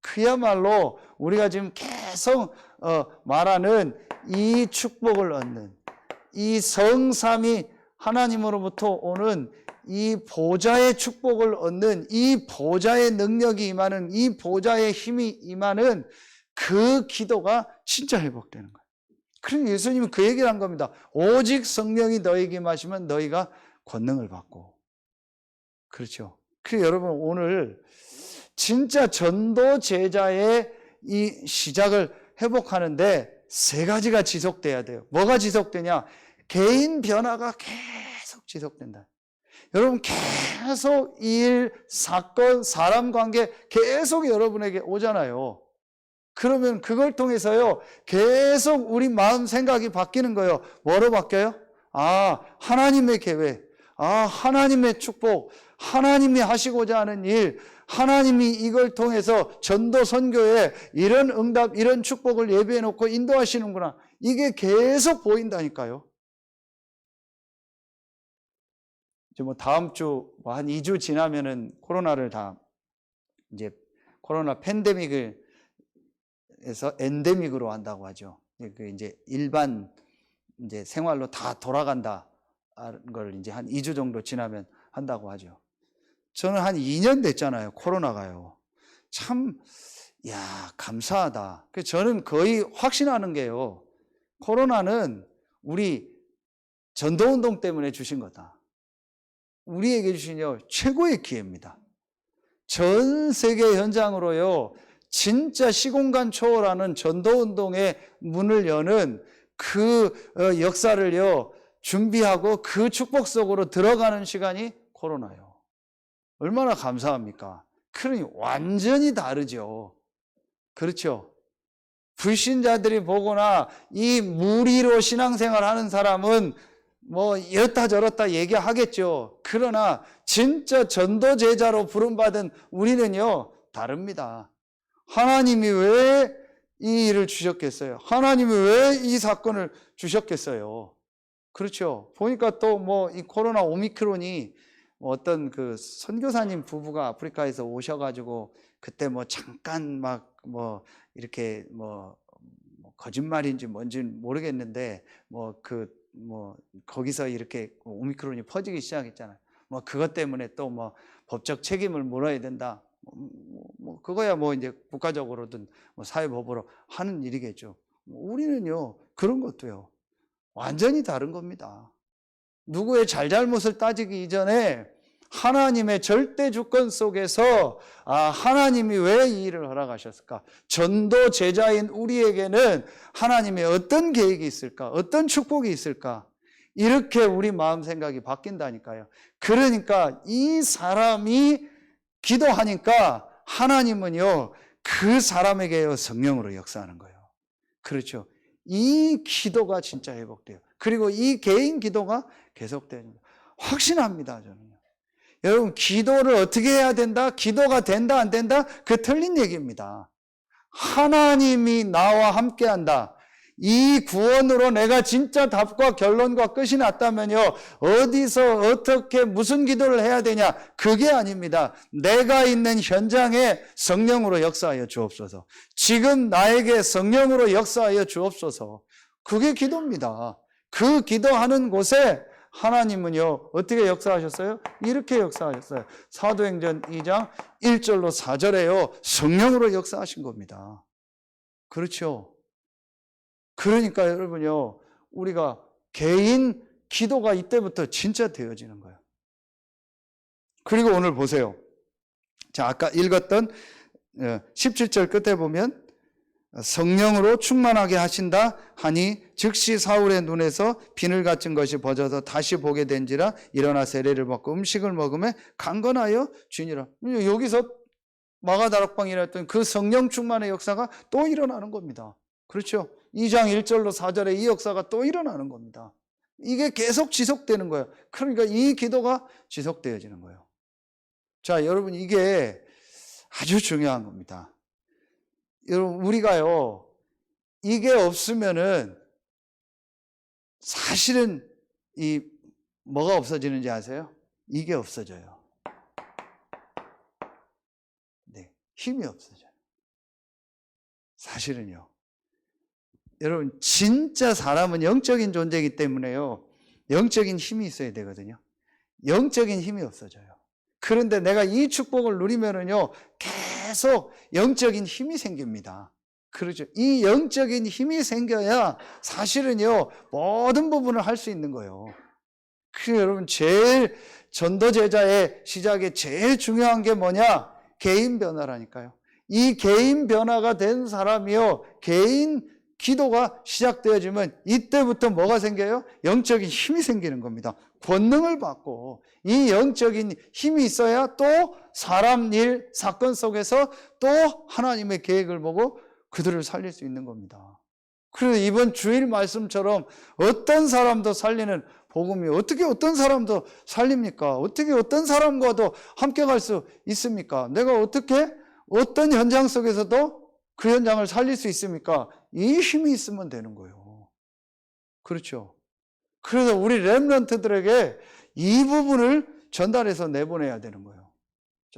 그야말로 우리가 지금 계속 말하는 이 축복을 얻는, 이 성삼위 하나님으로부터 오는 이 보좌의 축복을 얻는, 이 보좌의 능력이 임하는, 이 보좌의 힘이 임하는 그 기도가 진짜 회복되는 거예요. 그래서 예수님은 그 얘기를 한 겁니다. 오직 성령이 너희에게 임하시면 너희가 권능을 받고. 그렇죠. 그래서 여러분, 오늘 진짜 전도 제자의 이 시작을 회복하는데 세 가지가 지속돼야 돼요. 뭐가 지속되냐? 개인 변화가 계속 지속된다. 여러분, 계속 일, 사건, 사람 관계 계속 여러분에게 오잖아요. 그러면 그걸 통해서요, 계속 우리 마음 생각이 바뀌는 거예요. 뭐로 바뀌어요? 아, 하나님의 계획, 아, 하나님의 축복, 하나님이 하시고자 하는 일, 하나님이 이걸 통해서 전도 선교에 이런 응답, 이런 축복을 예비해 놓고 인도하시는구나. 이게 계속 보인다니까요. 이제 뭐 다음 주, 한 2주 지나면은 코로나를 다, 이제 코로나 팬데믹을 해서 엔데믹으로 한다고 하죠. 그 이제 일반 이제 생활로 다 돌아간다. 걸 이제 한 2주 정도 지나면 한다고 하죠. 저는 한 2년 됐잖아요. 코로나가요. 참 야, 감사하다. 저는 거의 확신하는 게요. 코로나는 우리 전도운동 때문에 주신 거다. 우리에게 주신 최고의 기회입니다. 전 세계 현장으로요, 진짜 시공간 초월하는 전도운동의 문을 여는 그 역사를요, 준비하고 그 축복 속으로 들어가는 시간이 코로나요. 얼마나 감사합니까? 그러니 완전히 다르죠. 그렇죠. 불신자들이 보거나 이 무리로 신앙생활 하는 사람은 뭐 이렇다 저렇다 얘기하겠죠. 그러나 진짜 전도 제자로 부름받은 우리는요, 다릅니다. 하나님이 왜 이 일을 주셨겠어요? 하나님이 왜 이 사건을 주셨겠어요? 그렇죠. 보니까 또 뭐 이 코로나 오미크론이 어떤 그 선교사님 부부가 아프리카에서 오셔가지고 그때 뭐 잠깐 막 뭐 이렇게 뭐 거짓말인지 뭔지는 모르겠는데 뭐 거기서 이렇게 오미크론이 퍼지기 시작했잖아요. 뭐 그것 때문에 또 뭐 법적 책임을 물어야 된다. 그거야 뭐 이제 국가적으로든 뭐 사회법으로 하는 일이겠죠. 우리는요, 그런 것도요, 완전히 다른 겁니다. 누구의 잘잘못을 따지기 이전에 하나님의 절대 주권 속에서 하나님이 왜 이 일을 허락하셨을까? 전도 제자인 우리에게는 하나님의 어떤 계획이 있을까? 어떤 축복이 있을까? 이렇게 우리 마음 생각이 바뀐다니까요. 그러니까 이 사람이 기도하니까 하나님은요, 그 사람에게요, 성령으로 역사하는 거예요. 그렇죠. 이 기도가 진짜 회복돼요. 그리고 이 개인 기도가 계속돼요. 확신합니다, 저는요. 여러분, 기도를 어떻게 해야 된다? 기도가 된다, 안 된다? 그 틀린 얘기입니다. 하나님이 나와 함께 한다. 이 구원으로 내가 진짜 답과 결론과 끝이 났다면요, 어디서 어떻게 무슨 기도를 해야 되냐? 그게 아닙니다. 내가 있는 현장에 성령으로 역사하여 주옵소서. 지금 나에게 성령으로 역사하여 주옵소서. 그게 기도입니다. 그 기도하는 곳에 하나님은요, 어떻게 역사하셨어요? 이렇게 역사하셨어요. 사도행전 2장 1절로 4절에요, 성령으로 역사하신 겁니다. 그렇죠. 그러니까 여러분요, 우리가 개인 기도가 이때부터 진짜 되어지는 거예요. 그리고 오늘 보세요. 자, 아까 읽었던 17절 끝에 보면 성령으로 충만하게 하신다 하니 즉시 사울의 눈에서 비늘 같은 것이 벗어서 다시 보게 된지라 일어나 세례를 받고 음식을 먹으며 강건하여 주니라. 여기서 마가다락방이라 했더니 그 성령 충만의 역사가 또 일어나는 겁니다. 그렇죠? 2장 1절로 4절에 이 역사가 또 일어나는 겁니다. 이게 계속 지속되는 거예요. 그러니까 이 기도가 지속되어지는 거예요. 자, 여러분, 이게 아주 중요한 겁니다. 여러분, 우리가요, 이게 없으면은 사실은 뭐가 없어지는지 아세요? 이게 없어져요. 네, 힘이 없어져요. 사실은요. 여러분, 진짜 사람은 영적인 존재이기 때문에요, 영적인 힘이 있어야 되거든요. 영적인 힘이 없어져요. 그런데 내가 이 축복을 누리면은요, 계속 영적인 힘이 생깁니다. 그렇죠. 이 영적인 힘이 생겨야 사실은요, 모든 부분을 할 수 있는 거예요. 그래서 여러분, 제일 전도제자의 시작에 제일 중요한 게 뭐냐? 개인 변화라니까요. 이 개인 변화가 된 사람이요, 개인 기도가 시작되어지면 이때부터 뭐가 생겨요? 영적인 힘이 생기는 겁니다. 권능을 받고, 이 영적인 힘이 있어야 또 사람, 일, 사건 속에서 또 하나님의 계획을 보고 그들을 살릴 수 있는 겁니다. 그래서 이번 주일 말씀처럼 어떤 사람도 살리는 복음이 어떻게 어떤 사람도 살립니까? 어떻게 어떤 사람과도 함께 갈 수 있습니까? 내가 어떻게 어떤 현장 속에서도 그 현장을 살릴 수 있습니까? 이 힘이 있으면 되는 거예요. 그렇죠. 그래서 우리 렘넌트들에게 이 부분을 전달해서 내보내야 되는 거예요.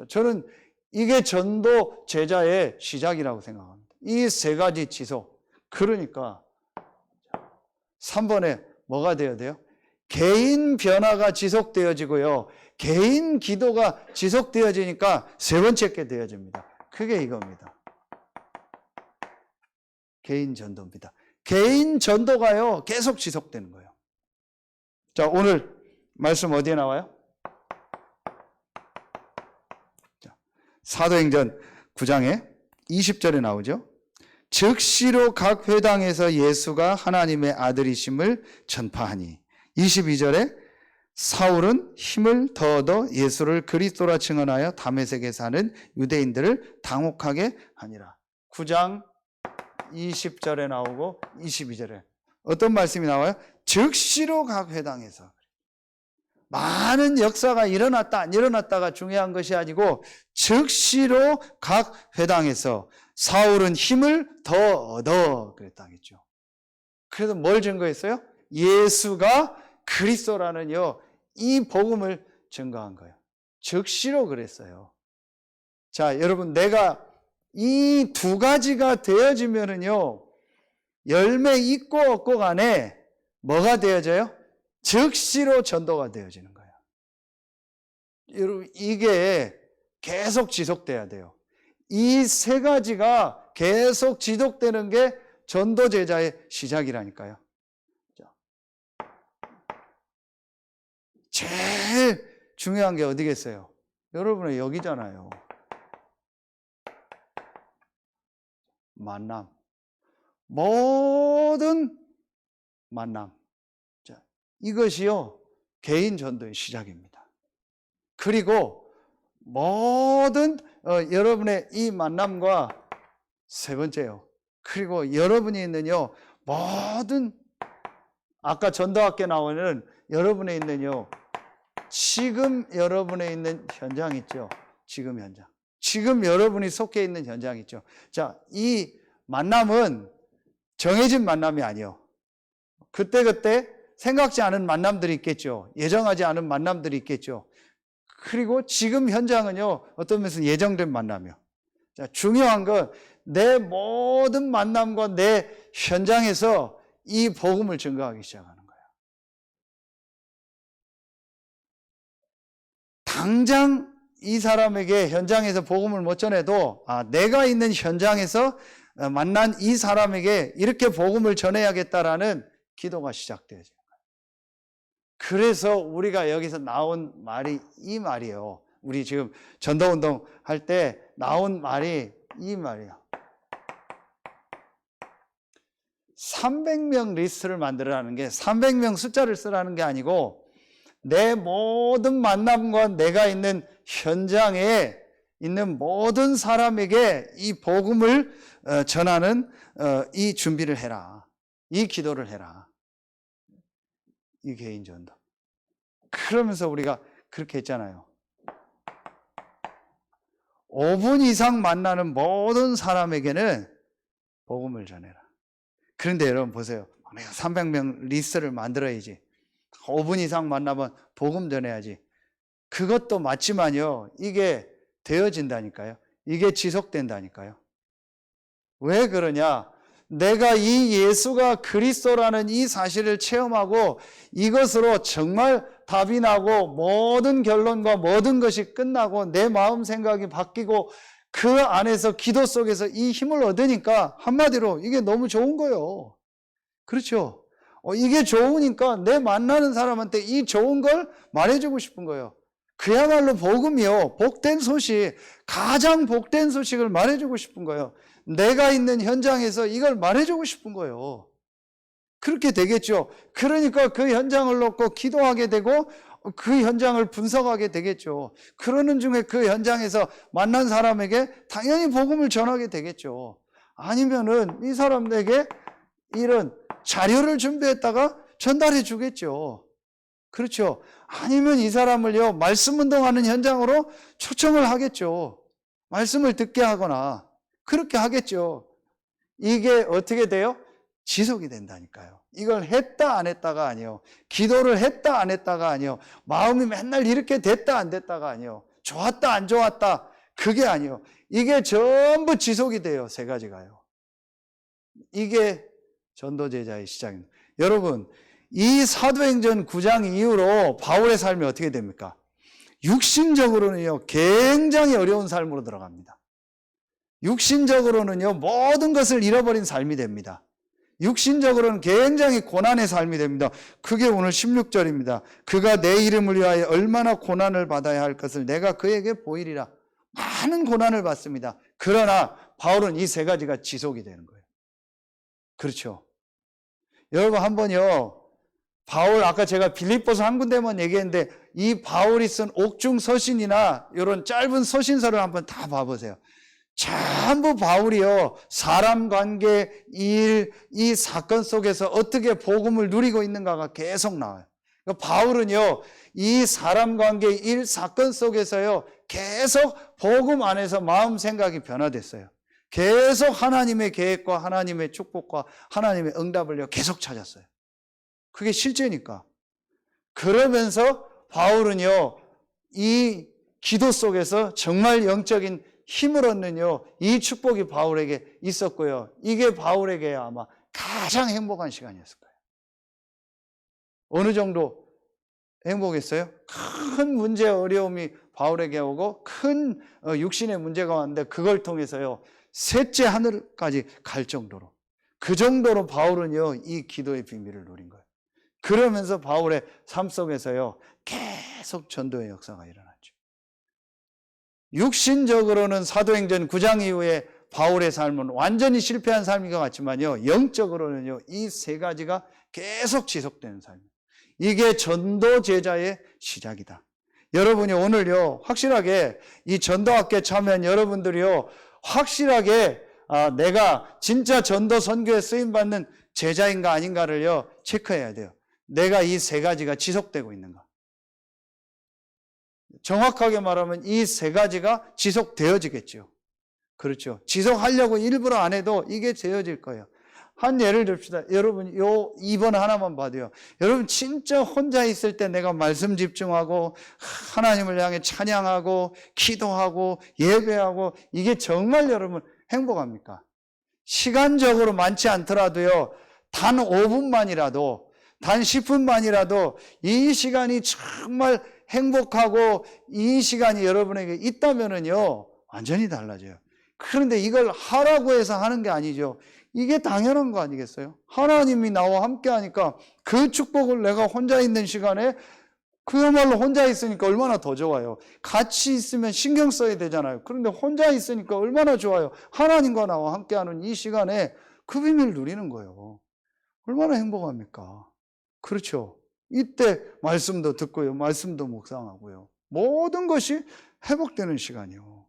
저는 이게 전도 제자의 시작이라고 생각합니다. 이 세 가지 지속. 그러니까 3번에 뭐가 되어야 돼요? 개인 변화가 지속되어지고요, 개인 기도가 지속되어지니까 세 번째 게 되어집니다. 그게 이겁니다. 개인 전도입니다. 개인 전도가요, 계속 지속되는 거예요. 자, 오늘 말씀 어디에 나와요? 자, 사도행전 9장에 20절에 나오죠. 즉시로 각 회당에서 예수가 하나님의 아들이심을 전파하니. 22절에 사울은 힘을 더 얻어 예수를 그리스도라 증언하여 다메섹에 사는 유대인들을 당혹하게 하니라. 9장 20절에 나오고 22절에 어떤 말씀이 나와요? 즉시로 각 회당에서. 많은 역사가 일어났다 안 일어났다가 중요한 것이 아니고 즉시로 각 회당에서 사울은 힘을 더 얻어 그랬다겠죠. 그래서 뭘 증거했어요? 예수가 그리스도라는요, 이 복음을 증거한 거예요. 즉시로 그랬어요. 자, 여러분, 내가 이 두 가지가 되어지면은요, 열매 있고 없고 간에 뭐가 되어져요? 즉시로 전도가 되어지는 거예요. 여러분, 이게 계속 지속돼야 돼요. 이 세 가지가 계속 지속되는 게 전도 제자의 시작이라니까요. 제일 중요한 게 어디겠어요? 여러분의 여기잖아요. 만남. 모든 만남. 자, 이것이요, 개인 전도의 시작입니다. 그리고 모든 여러분의 이 만남과 세 번째요. 그리고 여러분이 있는요, 모든 아까 전도학교 나오는 여러분에 있는요, 지금 여러분에 있는 현장 있죠. 지금 현장. 지금 여러분이 속해 있는 현장 있죠. 자, 이 만남은 정해진 만남이 아니에요. 그때그때 생각지 않은 만남들이 있겠죠. 예정하지 않은 만남들이 있겠죠. 그리고 지금 현장은요, 어떤 면에서 예정된 만남이요. 자, 중요한 건 내 모든 만남과 내 현장에서 이 복음을 증거하기 시작하는 거예요. 당장 이 사람에게 현장에서 복음을 못 전해도 내가 있는 현장에서 만난 이 사람에게 이렇게 복음을 전해야겠다라는 기도가 시작되어져요. 그래서 우리가 여기서 나온 말이 이 말이에요. 우리 지금 전도운동 할 때 나온 말이 이 말이에요. 300명 리스트를 만들어라는 게 300명 숫자를 쓰라는 게 아니고 내 모든 만남과 내가 있는 현장에 있는 모든 사람에게 이 복음을 전하는 이 준비를 해라. 이 기도를 해라. 이 개인 전도. 그러면서 우리가 그렇게 했잖아요. 5분 이상 만나는 모든 사람에게는 복음을 전해라. 그런데 여러분 보세요. 내가 300명 리스트를 만들어야지. 5분 이상 만나면 복음 전해야지. 그것도 맞지만요, 이게 되어진다니까요. 이게 지속된다니까요. 왜 그러냐? 내가 이 예수가 그리스도라는 이 사실을 체험하고 이것으로 정말 답이 나고 모든 결론과 모든 것이 끝나고 내 마음 생각이 바뀌고 그 안에서 기도 속에서 이 힘을 얻으니까 한마디로 이게 너무 좋은 거예요. 그렇죠? 이게 좋으니까 내 만나는 사람한테 이 좋은 걸 말해주고 싶은 거예요. 그야말로 복음이요. 복된 소식, 가장 복된 소식을 말해주고 싶은 거예요. 내가 있는 현장에서 이걸 말해주고 싶은 거예요. 그렇게 되겠죠. 그러니까 그 현장을 놓고 기도하게 되고 그 현장을 분석하게 되겠죠. 그러는 중에 그 현장에서 만난 사람에게 당연히 복음을 전하게 되겠죠. 아니면은 이 사람에게 이런 자료를 준비했다가 전달해 주겠죠. 그렇죠. 아니면 이 사람을요, 말씀 운동하는 현장으로 초청을 하겠죠. 말씀을 듣게 하거나 그렇게 하겠죠. 이게 어떻게 돼요? 지속이 된다니까요. 이걸 했다 안 했다가 아니요. 기도를 했다 안 했다가 아니요. 마음이 맨날 이렇게 됐다 안 됐다가 아니요. 좋았다 안 좋았다 그게 아니요. 이게 전부 지속이 돼요. 세 가지가요. 이게 전도제자의 시작입니다. 여러분, 이 사도행전 9장 이후로 바울의 삶이 어떻게 됩니까? 육신적으로는요, 굉장히 어려운 삶으로 들어갑니다. 육신적으로는요, 모든 것을 잃어버린 삶이 됩니다. 육신적으로는 굉장히 고난의 삶이 됩니다. 그게 오늘 16절입니다. 그가 내 이름을 위하여 얼마나 고난을 받아야 할 것을 내가 그에게 보이리라. 많은 고난을 받습니다. 그러나 바울은 이 세 가지가 지속이 되는 거예요. 그렇죠. 여러분 한번요, 바울, 아까 제가 빌립보서 한 군데만 얘기했는데 이 바울이 쓴 옥중 서신이나 이런 짧은 서신서를 한번 다 봐보세요. 전부 바울이요, 사람 관계, 일, 이 사건 속에서 어떻게 복음을 누리고 있는가가 계속 나와요. 그러니까 바울은요, 이 사람 관계, 일, 사건 속에서요, 계속 복음 안에서 마음 생각이 변화됐어요. 계속 하나님의 계획과 하나님의 축복과 하나님의 응답을요, 계속 찾았어요. 그게 실제니까. 그러면서 바울은요, 이 기도 속에서 정말 영적인 힘을 얻는요, 이 축복이 바울에게 있었고요. 이게 바울에게 아마 가장 행복한 시간이었을 거예요. 어느 정도 행복했어요? 큰 문제, 어려움이 바울에게 오고 큰 육신의 문제가 왔는데 그걸 통해서요, 셋째 하늘까지 갈 정도로, 그 정도로 바울은요, 이 기도의 비밀을 누린 거예요. 그러면서 바울의 삶 속에서요, 계속 전도의 역사가 일어났죠. 육신적으로는 사도행전 9장 이후에 바울의 삶은 완전히 실패한 삶인 것 같지만요, 영적으로는요, 이 세 가지가 계속 지속되는 삶이에요. 이게 전도 제자의 시작이다. 여러분이 오늘요, 확실하게 이 전도학교에 참여한 여러분들이요, 확실하게 내가 진짜 전도 선교에 쓰임받는 제자인가 아닌가를요, 체크해야 돼요. 내가 이 세 가지가 지속되고 있는가. 정확하게 말하면 이 세 가지가 지속되어지겠죠. 그렇죠. 지속하려고 일부러 안 해도 이게 되어질 거예요. 한 예를 듭시다. 여러분, 요 2번 하나만 봐도요. 여러분, 진짜 혼자 있을 때 내가 말씀 집중하고, 하나님을 향해 찬양하고, 기도하고, 예배하고, 이게 정말 여러분 행복합니까? 시간적으로 많지 않더라도요, 단 5분만이라도, 단 10분만이라도 이 시간이 정말 행복하고 이 시간이 여러분에게 있다면은요, 완전히 달라져요. 그런데 이걸 하라고 해서 하는 게 아니죠. 이게 당연한 거 아니겠어요? 하나님이 나와 함께 하니까 그 축복을 내가 혼자 있는 시간에, 그야말로 혼자 있으니까 얼마나 더 좋아요. 같이 있으면 신경 써야 되잖아요. 그런데 혼자 있으니까 얼마나 좋아요. 하나님과 나와 함께 하는 이 시간에 그 비밀을 누리는 거예요. 얼마나 행복합니까? 그렇죠. 이때 말씀도 듣고요, 말씀도 묵상하고요, 모든 것이 회복되는 시간이요.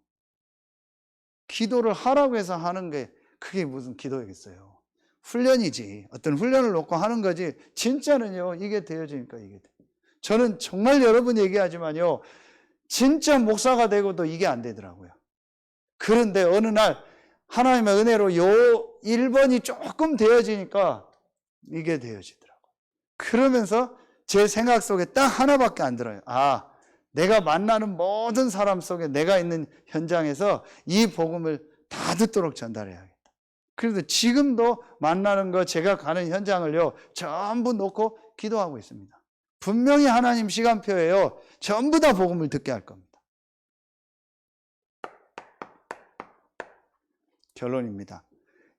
기도를 하라고 해서 하는 게 그게 무슨 기도이겠어요? 훈련이지. 어떤 훈련을 놓고 하는 거지. 진짜는요, 이게 되어지니까 이게 돼. 저는 정말 여러 번 얘기하지만요, 진짜 목사가 되고도 이게 안 되더라고요. 그런데 어느 날 하나님의 은혜로 요 1번이 조금 되어지니까 이게 되어지더라고요. 그러면서 제 생각 속에 딱 하나밖에 안 들어요. 내가 만나는 모든 사람 속에 내가 있는 현장에서 이 복음을 다 듣도록 전달해야겠다. 그래서 지금도 만나는 거, 제가 가는 현장을요, 전부 놓고 기도하고 있습니다. 분명히 하나님 시간표예요. 전부 다 복음을 듣게 할 겁니다. 결론입니다.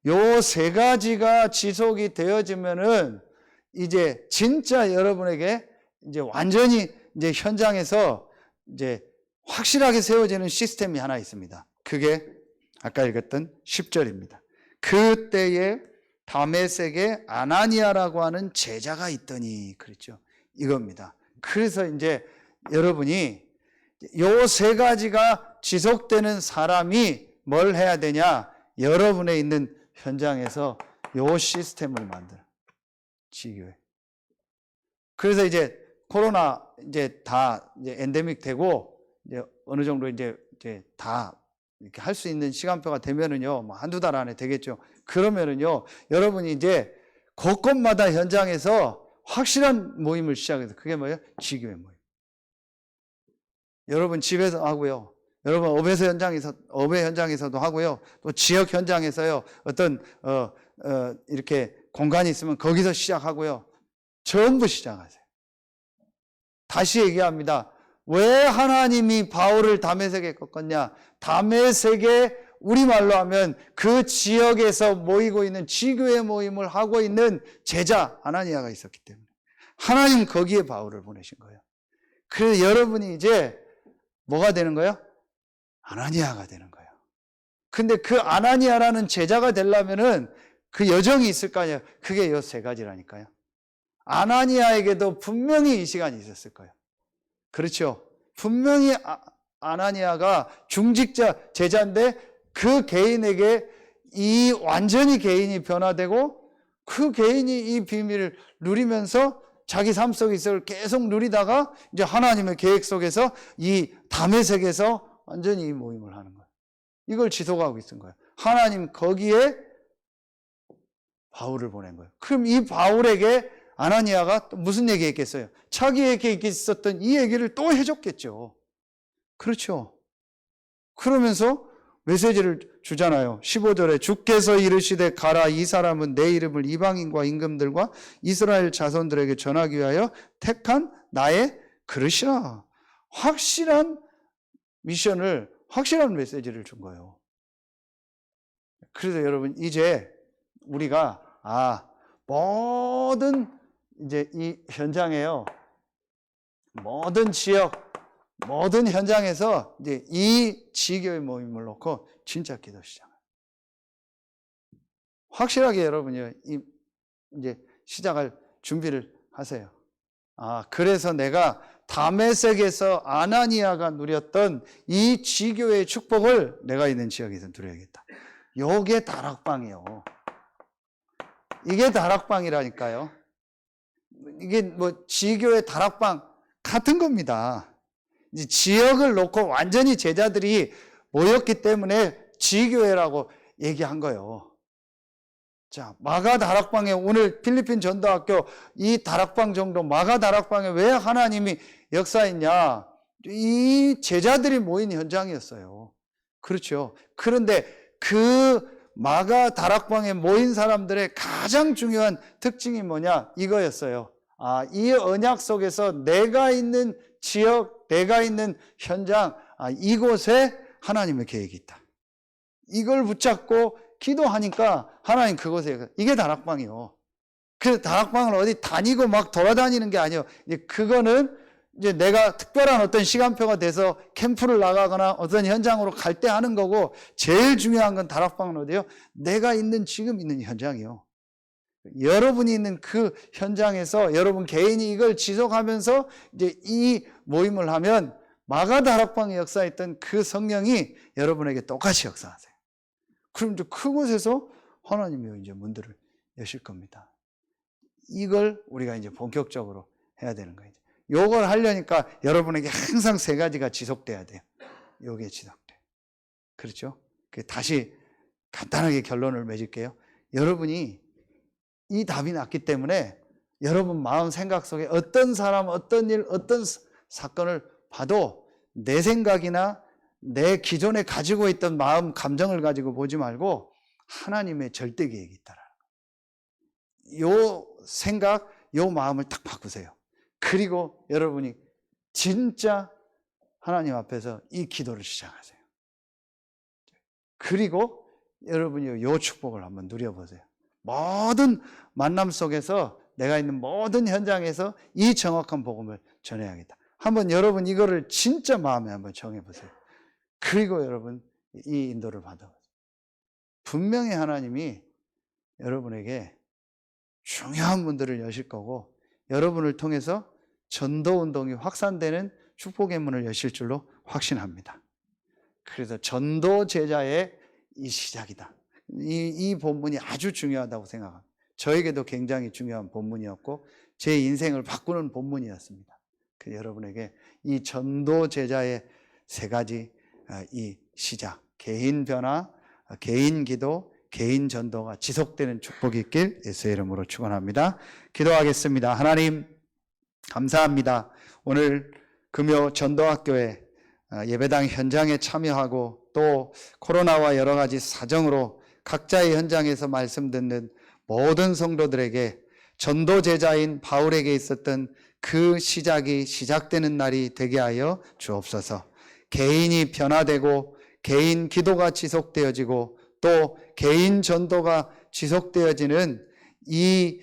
요 세 가지가 지속이 되어지면은 이제 진짜 여러분에게 이제 완전히 이제 현장에서 이제 확실하게 세워지는 시스템이 하나 있습니다. 그게 아까 읽었던 10절입니다. 그때에 다메섹에 아나니아라고 하는 제자가 있더니, 그랬죠. 이겁니다. 그래서 이제 여러분이 요 세 가지가 지속되는 사람이 뭘 해야 되냐? 여러분의 있는 현장에서 요 시스템을 만들어. 지교회. 그래서 이제 코로나 이제 다 이제 엔데믹 되고 이제 어느 정도 이제 다 이렇게 할 수 있는 시간표가 되면은요, 뭐 한두 달 안에 되겠죠. 그러면은요, 여러분이 이제 곳곳마다 현장에서 확실한 모임을 시작해서, 그게 뭐예요? 지교회 모임. 여러분 집에서 하고요. 여러분 업회 현장에서도 하고요. 또 지역 현장에서요. 어떤 이렇게 공간이 있으면 거기서 시작하고요. 전부 시작하세요. 다시 얘기합니다. 왜 하나님이 바울을 다메섹에 꺾었냐? 다메섹에 우리말로 하면 그 지역에서 모이고 있는 지교회 모임을 하고 있는 제자 아나니아가 있었기 때문에 하나님 거기에 바울을 보내신 거예요. 그래서 여러분이 이제 뭐가 되는 거예요? 아나니아가 되는 거예요. 근데 그 아나니아라는 제자가 되려면은 그 여정이 있을 거 아니에요. 그게 이 세 가지라니까요. 아나니아에게도 분명히 이 시간이 있었을 거예요. 그렇죠? 분명히 아나니아가 중직자 제자인데 그 개인에게 이 완전히 개인이 변화되고 그 개인이 이 비밀을 누리면서 자기 삶 속에서 계속 누리다가 이제 하나님의 계획 속에서 이 다메섹에서 완전히 이 모임을 하는 거예요. 이걸 지속하고 있는 거예요. 하나님 거기에 바울을 보낸 거예요. 그럼 이 바울에게 아나니아가 또 무슨 얘기 했겠어요? 자기에게 있었던 이 얘기를 또 해줬겠죠. 그렇죠. 그러면서 메시지를 주잖아요. 15절에 주께서 이르시되 가라, 이 사람은 내 이름을 이방인과 임금들과 이스라엘 자손들에게 전하기 위하여 택한 나의 그릇이라. 확실한 미션을, 확실한 메시지를 준 거예요. 그래서 여러분 이제 우리가 모든 이제 이 현장에요, 모든 지역, 모든 현장에서 이제 이 지교의 모임을 놓고 진짜 기도 시작해요. 확실하게 여러분이 이제 시작할 준비를 하세요. 그래서 내가 다메섹에서 아나니아가 누렸던 이 지교의 축복을 내가 있는 지역에서 누려야겠다. 요게 다락방이요. 이게 다락방이라니까요. 이게 뭐 지교의 다락방 같은 겁니다. 이제 지역을 놓고 완전히 제자들이 모였기 때문에 지교회라고 얘기한 거예요. 자, 마가 다락방에 오늘 필리핀 전도학교 이 다락방 정도, 마가 다락방에 왜 하나님이 역사했냐? 이 제자들이 모인 현장이었어요. 그렇죠. 그런데 그 마가 다락방에 모인 사람들의 가장 중요한 특징이 뭐냐? 이거였어요. 이 언약 속에서 내가 있는 지역, 내가 있는 현장, 이곳에 하나님의 계획이 있다. 이걸 붙잡고 기도하니까 하나님 그곳에, 이게 다락방이요. 그 다락방을 어디 다니고 막 돌아다니는 게 아니에요. 이제 그거는 이제 내가 특별한 어떤 시간표가 돼서 캠프를 나가거나 어떤 현장으로 갈 때 하는 거고, 제일 중요한 건 다락방은 어디예요? 내가 있는 지금 있는 현장이요. 여러분이 있는 그 현장에서 여러분 개인이 이걸 지속하면서 이제 이 모임을 하면 마가 다락방에 역사했던 그 성령이 여러분에게 똑같이 역사하세요. 그럼 이제 그곳에서 하나님이 이제 문들을 여실 겁니다. 이걸 우리가 이제 본격적으로 해야 되는 거예요. 요걸 하려니까 여러분에게 항상 세 가지가 지속돼야 돼요. 요게 지속돼. 그렇죠? 다시 간단하게 결론을 맺을게요. 여러분이 이 답이 났기 때문에 여러분 마음 생각 속에 어떤 사람, 어떤 일, 어떤 사건을 봐도 내 생각이나 내 기존에 가지고 있던 마음, 감정을 가지고 보지 말고 하나님의 절대 계획이 있다라는 거예요. 요 생각, 요 마음을 딱 바꾸세요. 그리고 여러분이 진짜 하나님 앞에서 이 기도를 시작하세요. 그리고 여러분이 요 축복을 한번 누려보세요. 모든 만남 속에서 내가 있는 모든 현장에서 이 정확한 복음을 전해야겠다. 한번 여러분 이거를 진짜 마음에 한번 정해보세요. 그리고 여러분 이 인도를 받아보세요. 분명히 하나님이 여러분에게 중요한 문들을 여실 거고, 여러분을 통해서 전도운동이 확산되는 축복의 문을 여실 줄로 확신합니다. 그래서 전도 제자의 이 시작이다. 이 본문이 아주 중요하다고 생각합니다. 저에게도 굉장히 중요한 본문이었고 제 인생을 바꾸는 본문이었습니다. 여러분에게 이 전도 제자의 세 가지 이 시작, 개인 변화, 개인 기도, 개인 전도가 지속되는 축복이 있길 예수의 이름으로 축원합니다. 기도하겠습니다. 하나님 감사합니다. 오늘 금요 전도학교에 예배당 현장에 참여하고 또 코로나와 여러 가지 사정으로 각자의 현장에서 말씀 듣는 모든 성도들에게 전도 제자인 바울에게 있었던 그 시작이 시작되는 날이 되게 하여 주옵소서. 개인이 변화되고 개인 기도가 지속되어지고 또 개인 전도가 지속되어지는 이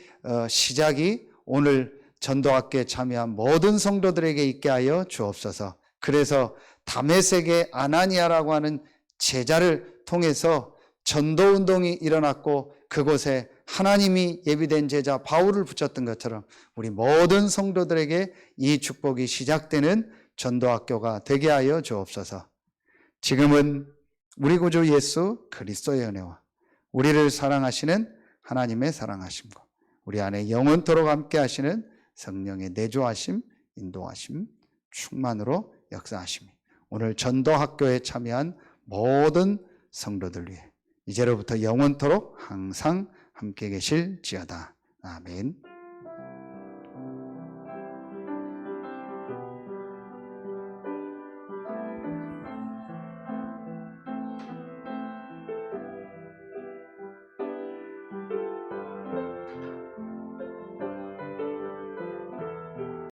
시작이 오늘 전도학교에 참여한 모든 성도들에게 있게 하여 주옵소서. 그래서 다메섹의 아나니아라고 하는 제자를 통해서 전도운동이 일어났고 그곳에 하나님이 예비된 제자 바울을 붙였던 것처럼 우리 모든 성도들에게 이 축복이 시작되는 전도학교가 되게 하여 주옵소서. 지금은 우리 구주 예수 그리스도의 은혜와 우리를 사랑하시는 하나님의 사랑하심과 우리 안에 영원토록 함께 하시는 성령의 내주하심, 인도하심, 충만으로 역사하심이 오늘 전도학교에 참여한 모든 성도들 위해 이제로부터 영원토록 항상 함께 계실지어다. 아멘.